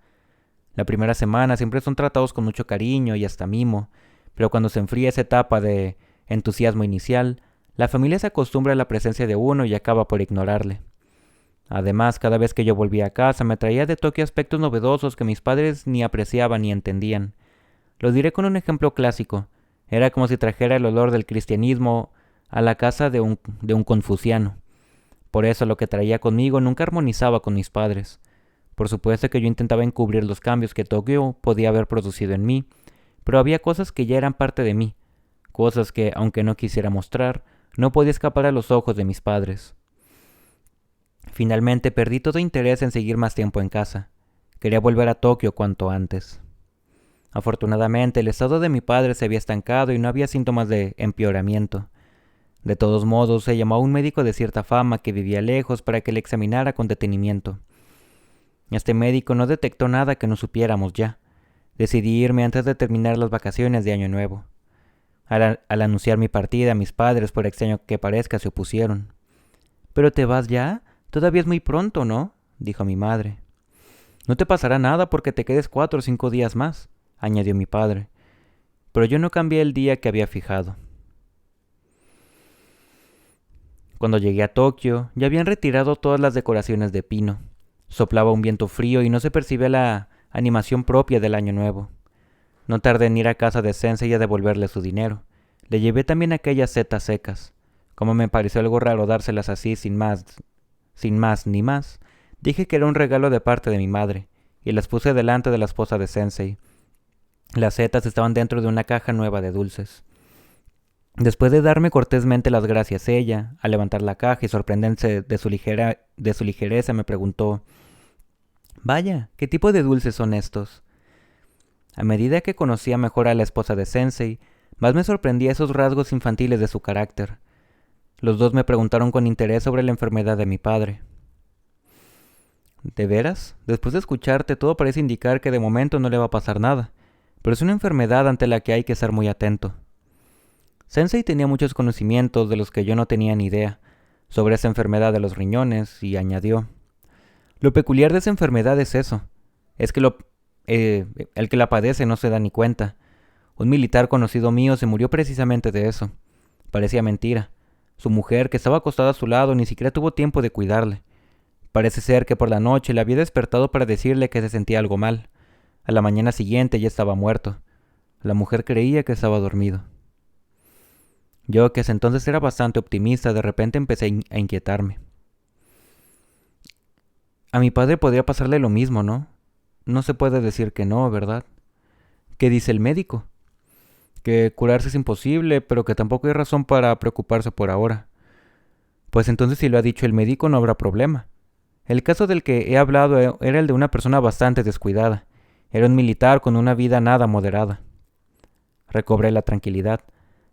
La primera semana siempre son tratados con mucho cariño y hasta mimo, pero cuando se enfría esa etapa de entusiasmo inicial, la familia se acostumbra a la presencia de uno y acaba por ignorarle. Además, cada vez que yo volvía a casa me traía de Tokio aspectos novedosos que mis padres ni apreciaban ni entendían. Lo diré con un ejemplo clásico. Era como si trajera el olor del cristianismo a la casa de un confuciano. Por eso lo que traía conmigo nunca armonizaba con mis padres. Por supuesto que yo intentaba encubrir los cambios que Tokio podía haber producido en mí, pero había cosas que ya eran parte de mí, cosas que, aunque no quisiera mostrar, no podía escapar a los ojos de mis padres. Finalmente perdí todo interés en seguir más tiempo en casa. Quería volver a Tokio cuanto antes. Afortunadamente, el estado de mi padre se había estancado y no había síntomas de empeoramiento. De todos modos, se llamó a un médico de cierta fama que vivía lejos para que le examinara con detenimiento. Este médico no detectó nada que no supiéramos ya. Decidí irme antes de terminar las vacaciones de Año Nuevo. Al anunciar mi partida, mis padres, por extraño que parezca, se opusieron. ¿Pero te vas ya? Todavía es muy pronto, ¿no?, dijo mi madre. No te pasará nada porque te quedes 4 o 5 días más, añadió mi padre. Pero yo no cambié el día que había fijado. Cuando llegué a Tokio, ya habían retirado todas las decoraciones de pino. Soplaba un viento frío y no se percibía la animación propia del Año Nuevo. No tardé en ir a casa de Sensei y a devolverle su dinero. Le llevé también aquellas setas secas. Como me pareció algo raro dárselas así sin más ni más, dije que era un regalo de parte de mi madre, y las puse delante de la esposa de Sensei. Las setas estaban dentro de una caja nueva de dulces. Después de darme cortésmente las gracias ella, al levantar la caja y sorprenderse de su ligereza, me preguntó: «Vaya, ¿qué tipo de dulces son estos?». A medida que conocía mejor a la esposa de Sensei, más me sorprendía esos rasgos infantiles de su carácter. Los dos me preguntaron con interés sobre la enfermedad de mi padre. ¿De veras? Después de escucharte, todo parece indicar que de momento no le va a pasar nada, pero es una enfermedad ante la que hay que estar muy atento. Sensei tenía muchos conocimientos de los que yo no tenía ni idea sobre esa enfermedad de los riñones y añadió: «Lo peculiar de esa enfermedad es eso, es que el que la padece no se da ni cuenta. Un militar conocido mío se murió precisamente de eso. Parecía mentira. Su mujer, que estaba acostada a su lado, ni siquiera tuvo tiempo de cuidarle. Parece ser que por la noche le había despertado para decirle que se sentía algo mal. A la mañana siguiente ya estaba muerto. La mujer creía que estaba dormido». Yo, que hasta entonces era bastante optimista, de repente empecé a inquietarme. A mi padre podría pasarle lo mismo, ¿no? No se puede decir que no, ¿verdad? ¿Qué dice el médico? Que curarse es imposible, pero que tampoco hay razón para preocuparse por ahora. Pues entonces, si lo ha dicho el médico, no habrá problema. El caso del que he hablado era el de una persona bastante descuidada. Era un militar con una vida nada moderada. Recobré la tranquilidad.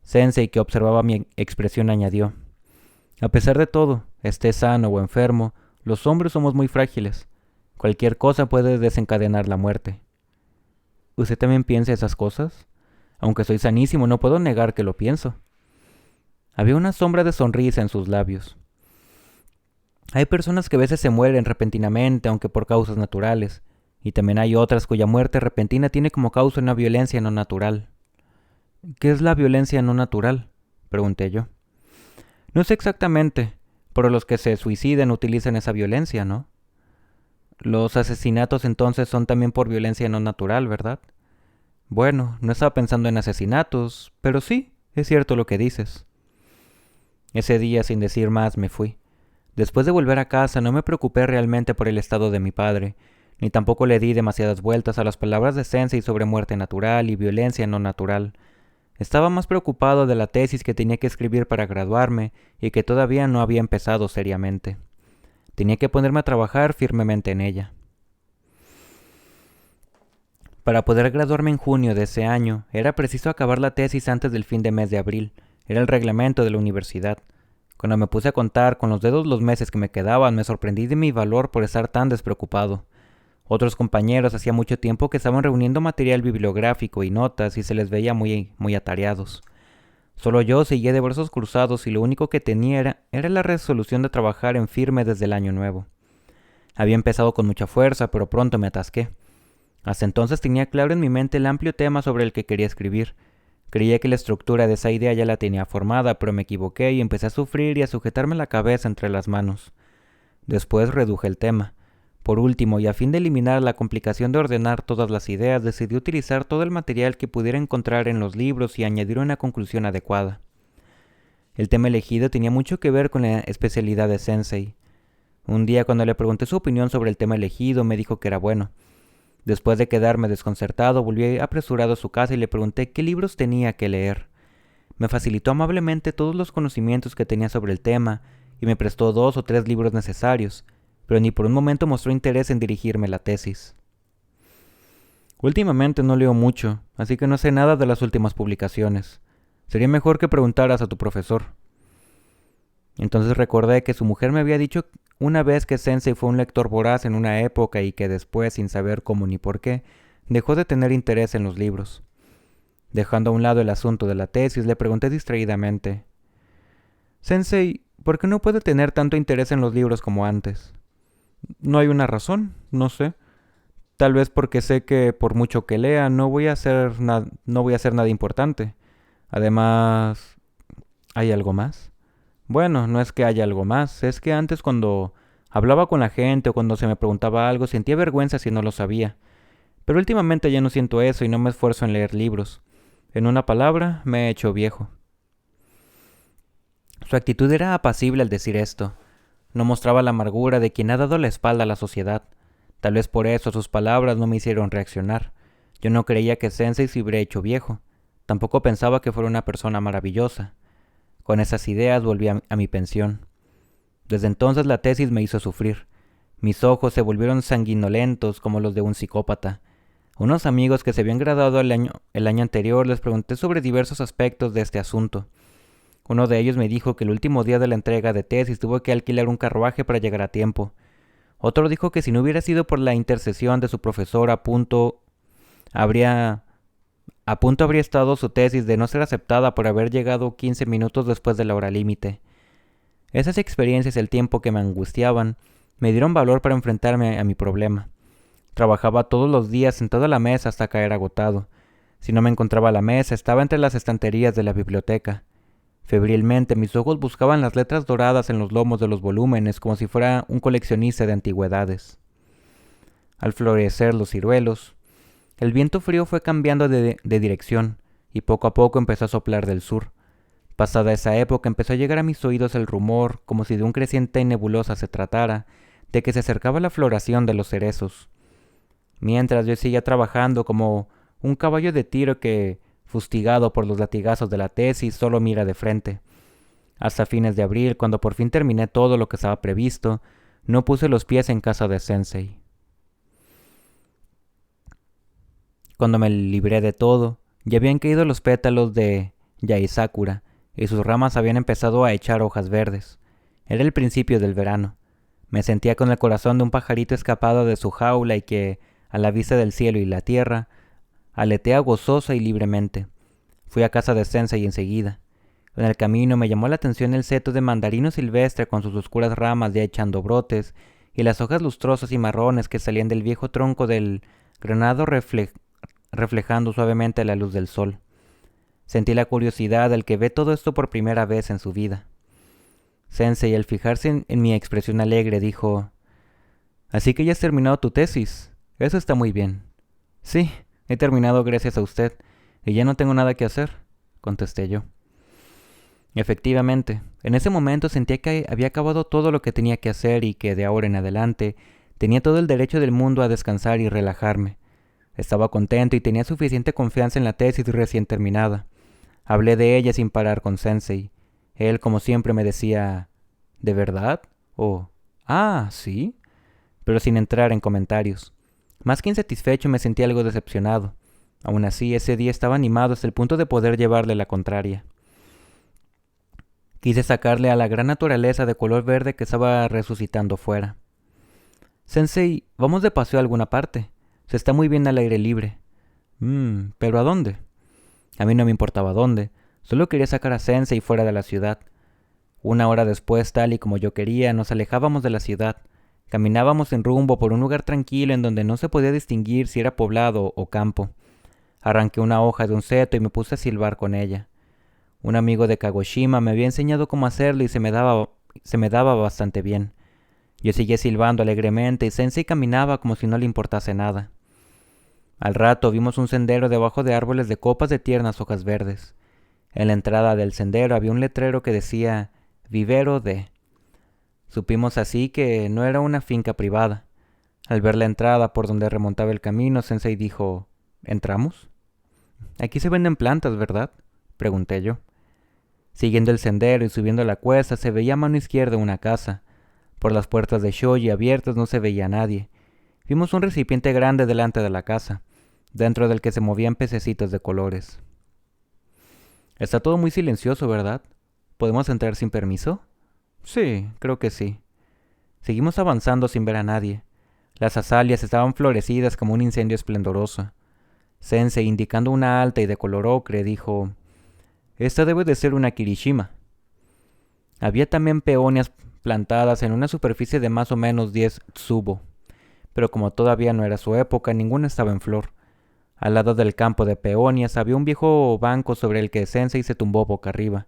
Sensei, que observaba mi expresión, añadió: «A pesar de todo, esté sano o enfermo, los hombres somos muy frágiles. Cualquier cosa puede desencadenar la muerte». ¿Usted también piensa esas cosas? Aunque soy sanísimo, no puedo negar que lo pienso. Había una sombra de sonrisa en sus labios. Hay personas que a veces se mueren repentinamente, aunque por causas naturales, y también hay otras cuya muerte repentina tiene como causa una violencia no natural. ¿Qué es la violencia no natural?, pregunté yo. No sé exactamente, pero los que se suicidan utilizan esa violencia, ¿no? Los asesinatos entonces son también por violencia no natural, ¿verdad? Bueno, no estaba pensando en asesinatos, pero sí, es cierto lo que dices. Ese día, sin decir más, me fui. Después de volver a casa, no me preocupé realmente por el estado de mi padre, ni tampoco le di demasiadas vueltas a las palabras de Sensei sobre muerte natural y violencia no natural. Estaba más preocupado de la tesis que tenía que escribir para graduarme y que todavía no había empezado seriamente. Tenía que ponerme a trabajar firmemente en ella. Para poder graduarme en junio de ese año, era preciso acabar la tesis antes del fin de mes de abril. Era el reglamento de la universidad. Cuando me puse a contar con los dedos los meses que me quedaban, me sorprendí de mi valor por estar tan despreocupado. Otros compañeros hacía mucho tiempo que estaban reuniendo material bibliográfico y notas y se les veía muy atareados. Solo yo seguía de brazos cruzados y lo único que tenía era la resolución de trabajar en firme desde el año nuevo. Había empezado con mucha fuerza, pero pronto me atasqué. Hasta entonces tenía claro en mi mente el amplio tema sobre el que quería escribir. Creía que la estructura de esa idea ya la tenía formada, pero me equivoqué y empecé a sufrir y a sujetarme la cabeza entre las manos. Después reduje el tema. Por último, y a fin de eliminar la complicación de ordenar todas las ideas, decidí utilizar todo el material que pudiera encontrar en los libros y añadir una conclusión adecuada. El tema elegido tenía mucho que ver con la especialidad de Sensei. Un día, cuando le pregunté su opinión sobre el tema elegido, me dijo que era bueno. Después de quedarme desconcertado, volví apresurado a su casa y le pregunté qué libros tenía que leer. Me facilitó amablemente todos los conocimientos que tenía sobre el tema y me prestó 2 o 3 libros necesarios, pero ni por un momento mostró interés en dirigirme la tesis. Últimamente no leo mucho, así que no sé nada de las últimas publicaciones. Sería mejor que preguntaras a tu profesor. Entonces recordé que su mujer me había dicho una vez que Sensei fue un lector voraz en una época y que después, sin saber cómo ni por qué, dejó de tener interés en los libros. Dejando a un lado el asunto de la tesis, le pregunté distraídamente: Sensei, ¿por qué no puede tener tanto interés en los libros como antes? No hay una razón, no sé. Tal vez porque sé que por mucho que lea no voy a hacer nada importante. Además, ¿hay algo más? Bueno, no es que haya algo más, es que antes cuando hablaba con la gente o cuando se me preguntaba algo sentía vergüenza si no lo sabía. Pero últimamente ya no siento eso y no me esfuerzo en leer libros. En una palabra, me he hecho viejo. Su actitud era apacible al decir esto. No mostraba la amargura de quien ha dado la espalda a la sociedad. Tal vez por eso sus palabras no me hicieron reaccionar. Yo no creía que Sensei se hubiera hecho viejo. Tampoco pensaba que fuera una persona maravillosa. Con esas ideas volví a mi pensión. Desde entonces la tesis me hizo sufrir. Mis ojos se volvieron sanguinolentos como los de un psicópata. A unos amigos que se habían graduado el año anterior les pregunté sobre diversos aspectos de este asunto. Uno de ellos me dijo que el último día de la entrega de tesis tuvo que alquilar un carruaje para llegar a tiempo. Otro dijo que si no hubiera sido por la intercesión de su profesor habría estado su tesis de no ser aceptada por haber llegado 15 minutos después de la hora límite. Esas experiencias y el tiempo que me angustiaban me dieron valor para enfrentarme a mi problema. Trabajaba todos los días sentado a la mesa hasta caer agotado. Si no me encontraba a la mesa, estaba entre las estanterías de la biblioteca. Febrilmente mis ojos buscaban las letras doradas en los lomos de los volúmenes como si fuera un coleccionista de antigüedades. Al florecer los ciruelos, el viento frío fue cambiando de dirección y poco a poco empezó a soplar del sur. Pasada esa época empezó a llegar a mis oídos el rumor, como si de un creciente y nebulosa se tratara, de que se acercaba la floración de los cerezos. Mientras yo seguía trabajando como un caballo de tiro que, fustigado por los latigazos de la tesis, solo mira de frente. Hasta fines de abril, cuando por fin terminé todo lo que estaba previsto, no puse los pies en casa de Sensei. Cuando me libré de todo, ya habían caído los pétalos de Yaesakura, y sus ramas habían empezado a echar hojas verdes. Era el principio del verano. Me sentía con el corazón de un pajarito escapado de su jaula y que, a la vista del cielo y la tierra, aletea gozosa y libremente. Fui a casa de Sensei enseguida. En el camino me llamó la atención el seto de mandarino silvestre con sus oscuras ramas ya echando brotes y las hojas lustrosas y marrones que salían del viejo tronco del granado reflejando suavemente la luz del sol. Sentí la curiosidad del que ve todo esto por primera vez en su vida. Sensei, al fijarse en mi expresión alegre, dijo: Así que ya has terminado tu tesis. Eso está muy bien. Sí, he terminado gracias a usted, y ya no tengo nada que hacer, contesté yo. Efectivamente, en ese momento sentía que había acabado todo lo que tenía que hacer y que de ahora en adelante tenía todo el derecho del mundo a descansar y relajarme. Estaba contento y tenía suficiente confianza en la tesis recién terminada. Hablé de ella sin parar con Sensei. Él, como siempre, me decía, ¿de verdad? O, ah, sí, pero sin entrar en comentarios. Más que insatisfecho, me sentí algo decepcionado. Aún así, ese día estaba animado hasta el punto de poder llevarle la contraria. Quise sacarle a la gran naturaleza de color verde que estaba resucitando fuera. Sensei, vamos de paseo a alguna parte. Se está muy bien al aire libre. ¿Pero a dónde? A mí no me importaba dónde. Solo quería sacar a Sensei fuera de la ciudad. Una hora después, tal y como yo quería, nos alejábamos de la ciudad. Caminábamos en rumbo por un lugar tranquilo en donde no se podía distinguir si era poblado o campo. Arranqué una hoja de un seto y me puse a silbar con ella. Un amigo de Kagoshima me había enseñado cómo hacerlo y se me daba bastante bien. Yo seguía silbando alegremente y Sensei caminaba como si no le importase nada. Al rato vimos un sendero debajo de árboles de copas de tiernas hojas verdes. En la entrada del sendero había un letrero que decía Vivero de. Supimos así que no era una finca privada. Al ver la entrada por donde remontaba el camino, Sensei dijo, ¿entramos? Aquí se venden plantas, ¿verdad? Pregunté yo. Siguiendo el sendero y subiendo la cuesta se veía a mano izquierda una casa. Por las puertas de shoji abiertas no se veía a nadie. Vimos un recipiente grande delante de la casa, dentro del que se movían pececitos de colores. Está todo muy silencioso, ¿verdad? ¿Podemos entrar sin permiso? Sí, creo que sí. Seguimos avanzando sin ver a nadie. Las azaleas estaban florecidas como un incendio esplendoroso. Sensei, indicando una alta y de color ocre, dijo, «Esta debe de ser una Kirishima». Había también peonias plantadas en una superficie de más o menos 10 tsubo, pero como todavía no era su época, ninguna estaba en flor. Al lado del campo de peonias había un viejo banco sobre el que Sensei se tumbó boca arriba.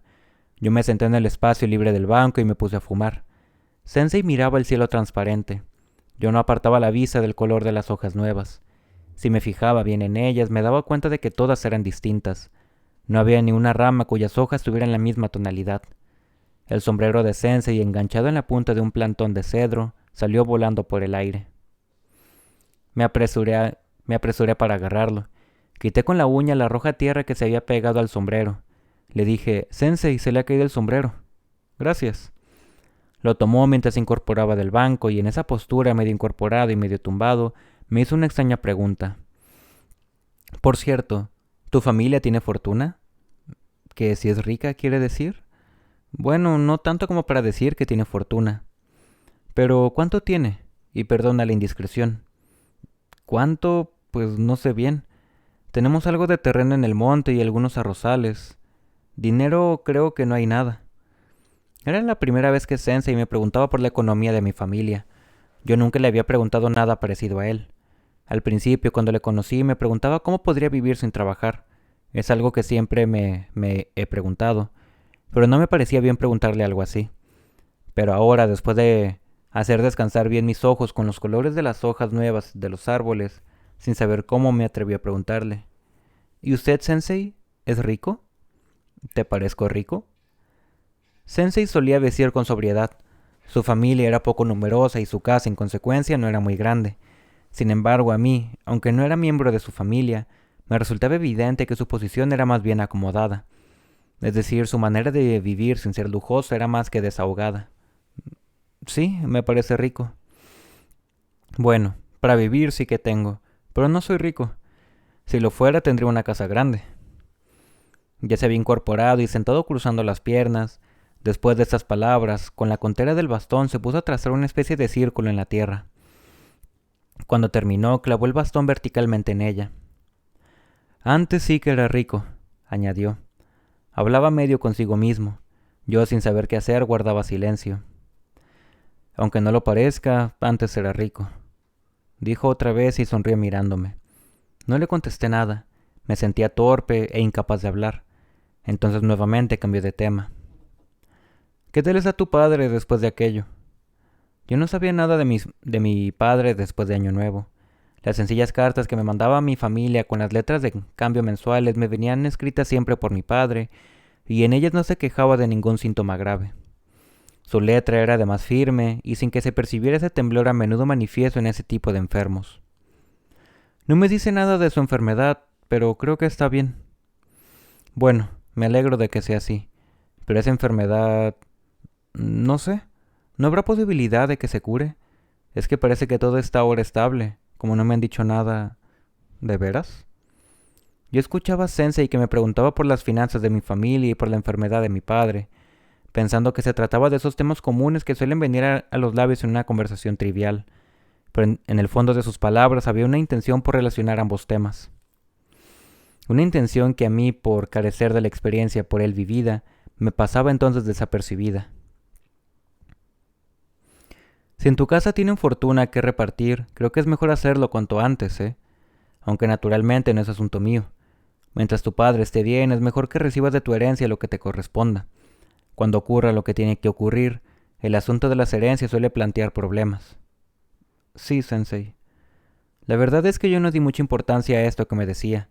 Yo me senté en el espacio libre del banco y me puse a fumar. Sensei miraba el cielo transparente. Yo no apartaba la vista del color de las hojas nuevas. Si me fijaba bien en ellas, me daba cuenta de que todas eran distintas. No había ni una rama cuyas hojas tuvieran la misma tonalidad. El sombrero de Sensei, enganchado en la punta de un plantón de cedro, salió volando por el aire. Me apresuré para agarrarlo. Quité con la uña la roja tierra que se había pegado al sombrero. Le dije, «Sensei, se le ha caído el sombrero». «Gracias». Lo tomó mientras se incorporaba del banco y en esa postura, medio incorporado y medio tumbado, me hizo una extraña pregunta. «Por cierto, ¿tu familia tiene fortuna?» ¿Que si es rica, quiere decir? Bueno, no tanto como para decir que tiene fortuna. Pero, ¿cuánto tiene? Y perdona la indiscreción. ¿Cuánto? Pues no sé bien. Tenemos algo de terreno en el monte y algunos arrozales. Dinero creo que no hay nada. Era la primera vez que Sensei me preguntaba por la economía de mi familia. Yo nunca le había preguntado nada parecido a él. Al principio, cuando le conocí, me preguntaba cómo podría vivir sin trabajar. Es algo que siempre me he preguntado, pero no me parecía bien preguntarle algo así. Pero ahora, después de hacer descansar bien mis ojos con los colores de las hojas nuevas de los árboles, sin saber cómo me atreví a preguntarle. ¿Y usted, Sensei, es rico? ¿Te parezco rico? Sensei solía vestir con sobriedad. Su familia era poco numerosa y su casa, en consecuencia, no era muy grande. Sin embargo, a mí, aunque no era miembro de su familia, me resultaba evidente que su posición era más bien acomodada. Es decir, su manera de vivir sin ser lujosa era más que desahogada. Sí, me parece rico. Bueno, para vivir sí que tengo, pero no soy rico. Si lo fuera, tendría una casa grande. Ya se había incorporado y sentado cruzando las piernas. Después de estas palabras, con la contera del bastón se puso a trazar una especie de círculo en la tierra. Cuando terminó, clavó el bastón verticalmente en ella. Antes sí que era rico, añadió. Hablaba medio consigo mismo. Yo, sin saber qué hacer, guardaba silencio. Aunque no lo parezca, antes era rico. Dijo otra vez y sonrió mirándome. No le contesté nada. Me sentía torpe e incapaz de hablar. Entonces nuevamente cambió de tema. ¿Qué tal está tu padre después de aquello? Yo no sabía nada de mi padre después de Año Nuevo. Las sencillas cartas que me mandaba mi familia con las letras de cambio mensuales me venían escritas siempre por mi padre, y en ellas no se quejaba de ningún síntoma grave. Su letra era además firme y sin que se percibiera ese temblor a menudo manifiesto en ese tipo de enfermos. No me dice nada de su enfermedad, pero creo que está bien. Bueno, me alegro de que sea así, pero esa enfermedad... no sé, ¿no habrá posibilidad de que se cure? Es que parece que todo está ahora estable, como no me han dicho nada... ¿De veras? Yo escuchaba a Sensei que me preguntaba por las finanzas de mi familia y por la enfermedad de mi padre, pensando que se trataba de esos temas comunes que suelen venir a los labios en una conversación trivial, pero en el fondo de sus palabras había una intención por relacionar ambos temas. Una intención que a mí, por carecer de la experiencia por él vivida, me pasaba entonces desapercibida. Si en tu casa tienen fortuna que repartir, creo que es mejor hacerlo cuanto antes, ¿eh? Aunque naturalmente no es asunto mío. Mientras tu padre esté bien, es mejor que recibas de tu herencia lo que te corresponda. Cuando ocurra lo que tiene que ocurrir, el asunto de las herencias suele plantear problemas. Sí, Sensei. La verdad es que yo no di mucha importancia a esto que me decía.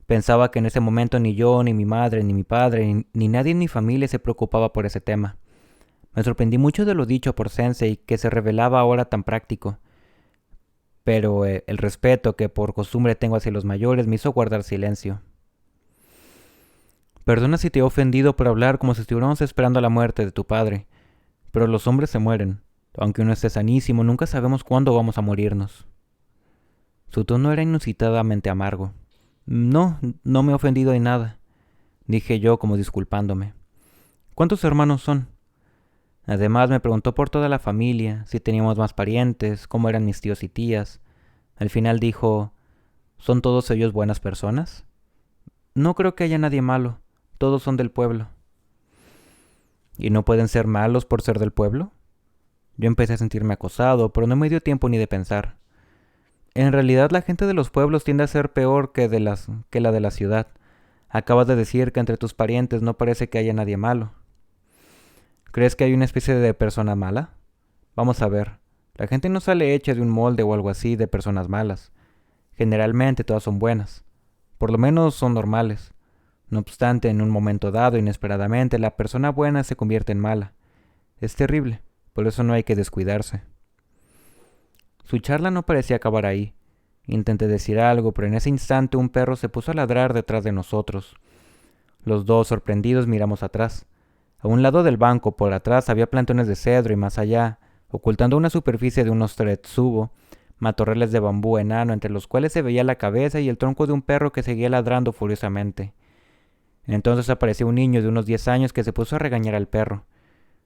Pensaba que en ese momento ni yo, ni mi madre, ni mi padre, ni nadie en mi familia se preocupaba por ese tema. Me sorprendí mucho de lo dicho por Sensei, que se revelaba ahora tan práctico. Pero el respeto que por costumbre tengo hacia los mayores me hizo guardar silencio. Perdona si te he ofendido por hablar como si estuviéramos esperando la muerte de tu padre, pero los hombres se mueren. Aunque uno esté sanísimo, nunca sabemos cuándo vamos a morirnos. Su tono era inusitadamente amargo. No, no me he ofendido en nada, dije yo como disculpándome. ¿Cuántos hermanos son? Además me preguntó por toda la familia, si teníamos más parientes, cómo eran mis tíos y tías. Al final dijo, ¿son todos ellos buenas personas? No creo que haya nadie malo, todos son del pueblo. ¿Y no pueden ser malos por ser del pueblo? Yo empecé a sentirme acosado, pero no me dio tiempo ni de pensar. En realidad la gente de los pueblos tiende a ser peor que la de la ciudad. Acabas de decir que entre tus parientes no parece que haya nadie malo. ¿Crees que hay una especie de persona mala? Vamos a ver. La gente no sale hecha de un molde o algo así de personas malas. Generalmente todas son buenas. Por lo menos son normales. No obstante, en un momento dado, inesperadamente, la persona buena se convierte en mala. Es terrible, por eso no hay que descuidarse. Su charla no parecía acabar ahí. Intenté decir algo, pero en ese instante un perro se puso a ladrar detrás de nosotros. Los dos, sorprendidos, miramos atrás. A un lado del banco, por atrás, había plantones de cedro y más allá, ocultando una superficie de unos tretsubo, matorrales de bambú enano entre los cuales se veía la cabeza y el tronco de un perro que seguía ladrando furiosamente. Entonces apareció un niño de unos 10 años que se puso a regañar al perro.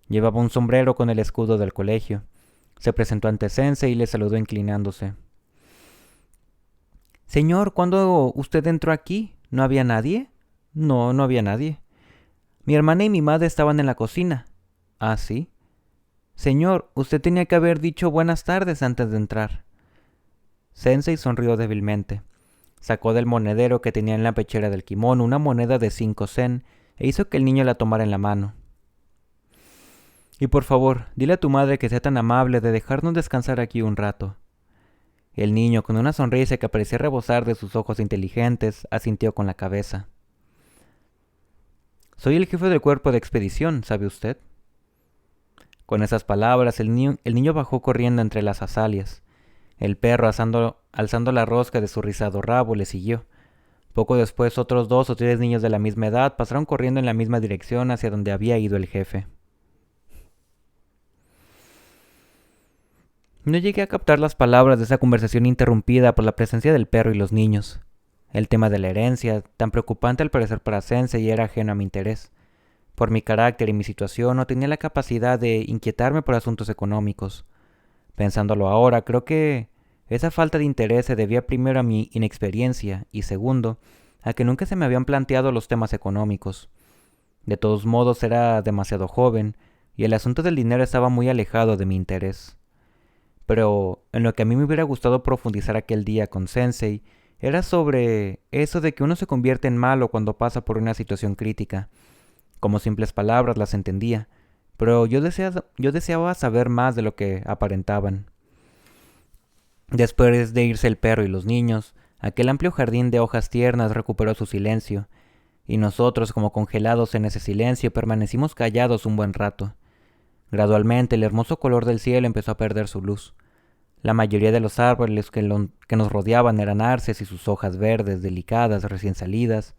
Llevaba un sombrero con el escudo del colegio. Se presentó ante Sensei y le saludó inclinándose. Señor, ¿cuándo usted entró aquí? ¿No había nadie? No, no había nadie. Mi hermana y mi madre estaban en la cocina. ¿Ah, sí? Señor, usted tenía que haber dicho buenas tardes antes de entrar. Sensei sonrió débilmente. Sacó del monedero que tenía en la pechera del kimono una moneda de 5 sen e hizo que el niño la tomara en la mano. Y por favor, dile a tu madre que sea tan amable de dejarnos descansar aquí un rato. El niño, con una sonrisa que parecía rebosar de sus ojos inteligentes, asintió con la cabeza. Soy el jefe del cuerpo de expedición, ¿sabe usted? Con esas palabras, el niño bajó corriendo entre las azaleas. El perro, alzando la rosca de su rizado rabo, le siguió. Poco después, otros 2 o 3 niños de la misma edad pasaron corriendo en la misma dirección hacia donde había ido el jefe. No llegué a captar las palabras de esa conversación interrumpida por la presencia del perro y los niños. El tema de la herencia, tan preocupante al parecer para Sensei, era ajeno a mi interés. Por mi carácter y mi situación no tenía la capacidad de inquietarme por asuntos económicos. Pensándolo ahora, creo que esa falta de interés se debía primero a mi inexperiencia y segundo, a que nunca se me habían planteado los temas económicos. De todos modos era demasiado joven y el asunto del dinero estaba muy alejado de mi interés. Pero en lo que a mí me hubiera gustado profundizar aquel día con Sensei era sobre eso de que uno se convierte en malo cuando pasa por una situación crítica. Como simples palabras las entendía, pero yo deseaba saber más de lo que aparentaban. Después de irse el perro y los niños, aquel amplio jardín de hojas tiernas recuperó su silencio, y nosotros, como congelados en ese silencio, permanecimos callados un buen rato. Gradualmente el hermoso color del cielo empezó a perder su luz. La mayoría de los árboles que nos rodeaban eran arces y sus hojas verdes, delicadas, recién salidas,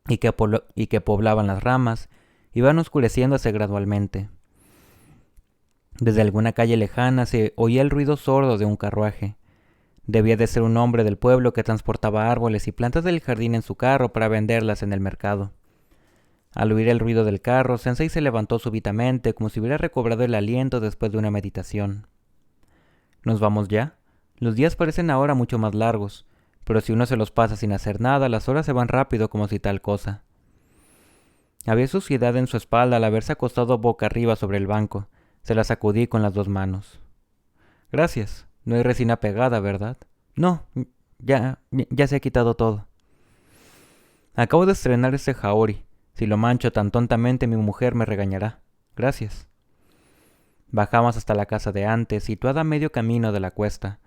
y que poblaban las ramas, iban oscureciéndose gradualmente. Desde alguna calle lejana se oía el ruido sordo de un carruaje. Debía de ser un hombre del pueblo que transportaba árboles y plantas del jardín en su carro para venderlas en el mercado. Al oír el ruido del carro, Sensei se levantó súbitamente, como si hubiera recobrado el aliento después de una meditación. ¿Nos vamos ya? Los días parecen ahora mucho más largos, pero si uno se los pasa sin hacer nada, las horas se van rápido como si tal cosa. Había suciedad en su espalda al haberse acostado boca arriba sobre el banco. Se la sacudí con las dos manos. Gracias. No hay resina pegada, ¿verdad? No, ya se ha quitado todo. Acabo de estrenar ese jaori. Si lo mancho tan tontamente, mi mujer me regañará. Gracias. Bajamos hasta la casa de antes, situada a medio camino de la cuesta.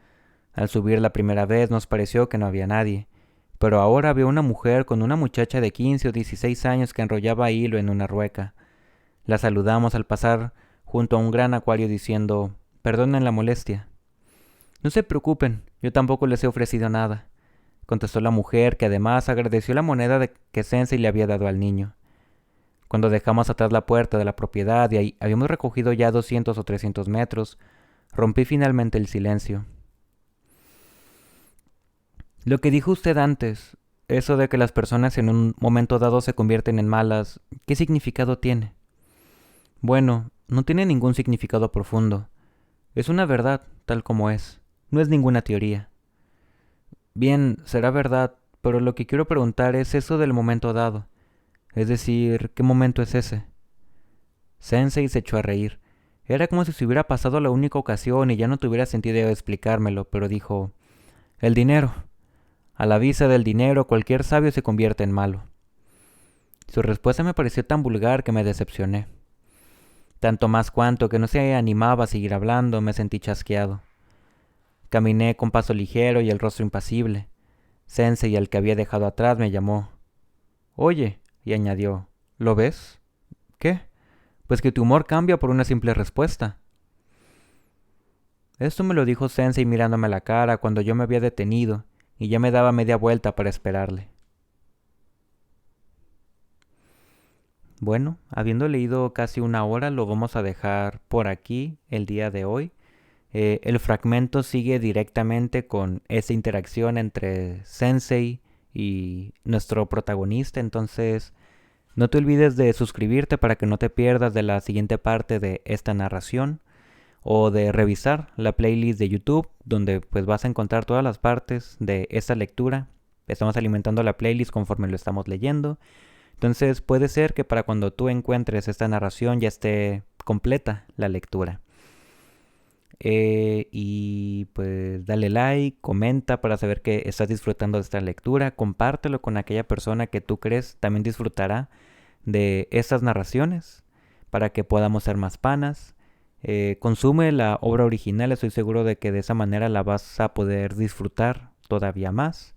Al subir la primera vez nos pareció que no había nadie, pero ahora veo una mujer con una muchacha de 15 o 16 años que enrollaba hilo en una rueca. La saludamos al pasar junto a un gran acuario diciendo, «Perdonen la molestia». «No se preocupen, yo tampoco les he ofrecido nada», contestó la mujer, que además agradeció la moneda que Sensei le había dado al niño. Cuando dejamos atrás la puerta de la propiedad y ahí habíamos recogido ya 200 o 300 metros, rompí finalmente el silencio. Lo que dijo usted antes, eso de que las personas en un momento dado se convierten en malas, ¿qué significado tiene? Bueno, no tiene ningún significado profundo. Es una verdad, tal como es. No es ninguna teoría. Bien, será verdad, pero lo que quiero preguntar es eso del momento dado. Es decir, ¿qué momento es ese? Sensei se echó a reír. Era como si se hubiera pasado la única ocasión y ya no tuviera sentido explicármelo, pero dijo, el dinero. A la vista del dinero, cualquier sabio se convierte en malo. Su respuesta me pareció tan vulgar que me decepcioné. Tanto más cuanto que no se animaba a seguir hablando, me sentí chasqueado. Caminé con paso ligero y el rostro impasible. Sensei, el que había dejado atrás, me llamó. Oye, y añadió, ¿lo ves? ¿Qué? Pues que tu humor cambia por una simple respuesta. Esto me lo dijo Sensei mirándome a la cara cuando yo me había detenido y ya me daba media vuelta para esperarle. Bueno, habiendo leído casi una hora, lo vamos a dejar por aquí el día de hoy. El fragmento sigue directamente con esa interacción entre Sensei y nuestro protagonista, entonces no te olvides de suscribirte para que no te pierdas de la siguiente parte de esta narración o de revisar la playlist de YouTube donde pues vas a encontrar todas las partes de esta lectura. Estamos alimentando la playlist conforme lo estamos leyendo. Entonces puede ser que para cuando tú encuentres esta narración ya esté completa la lectura. Y pues dale like, comenta para saber que estás disfrutando de esta lectura, compártelo con aquella persona que tú crees también disfrutará de estas narraciones para que podamos ser más panas. Consume la obra original, estoy seguro de que de esa manera la vas a poder disfrutar todavía más.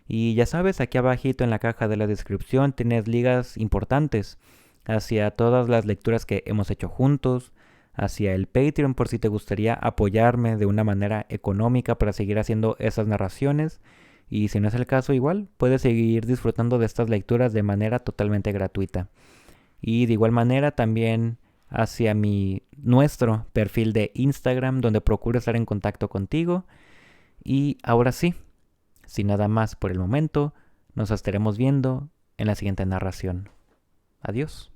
Y ya sabes, aquí abajito en la caja de la descripción tienes ligas importantes hacia todas las lecturas que hemos hecho juntos, hacia el Patreon por si te gustaría apoyarme de una manera económica para seguir haciendo esas narraciones. Y si no es el caso, igual puedes seguir disfrutando de estas lecturas de manera totalmente gratuita. Y de igual manera también hacia nuestro perfil de Instagram donde procuro estar en contacto contigo. Y ahora sí, sin nada más por el momento, nos estaremos viendo en la siguiente narración. Adiós.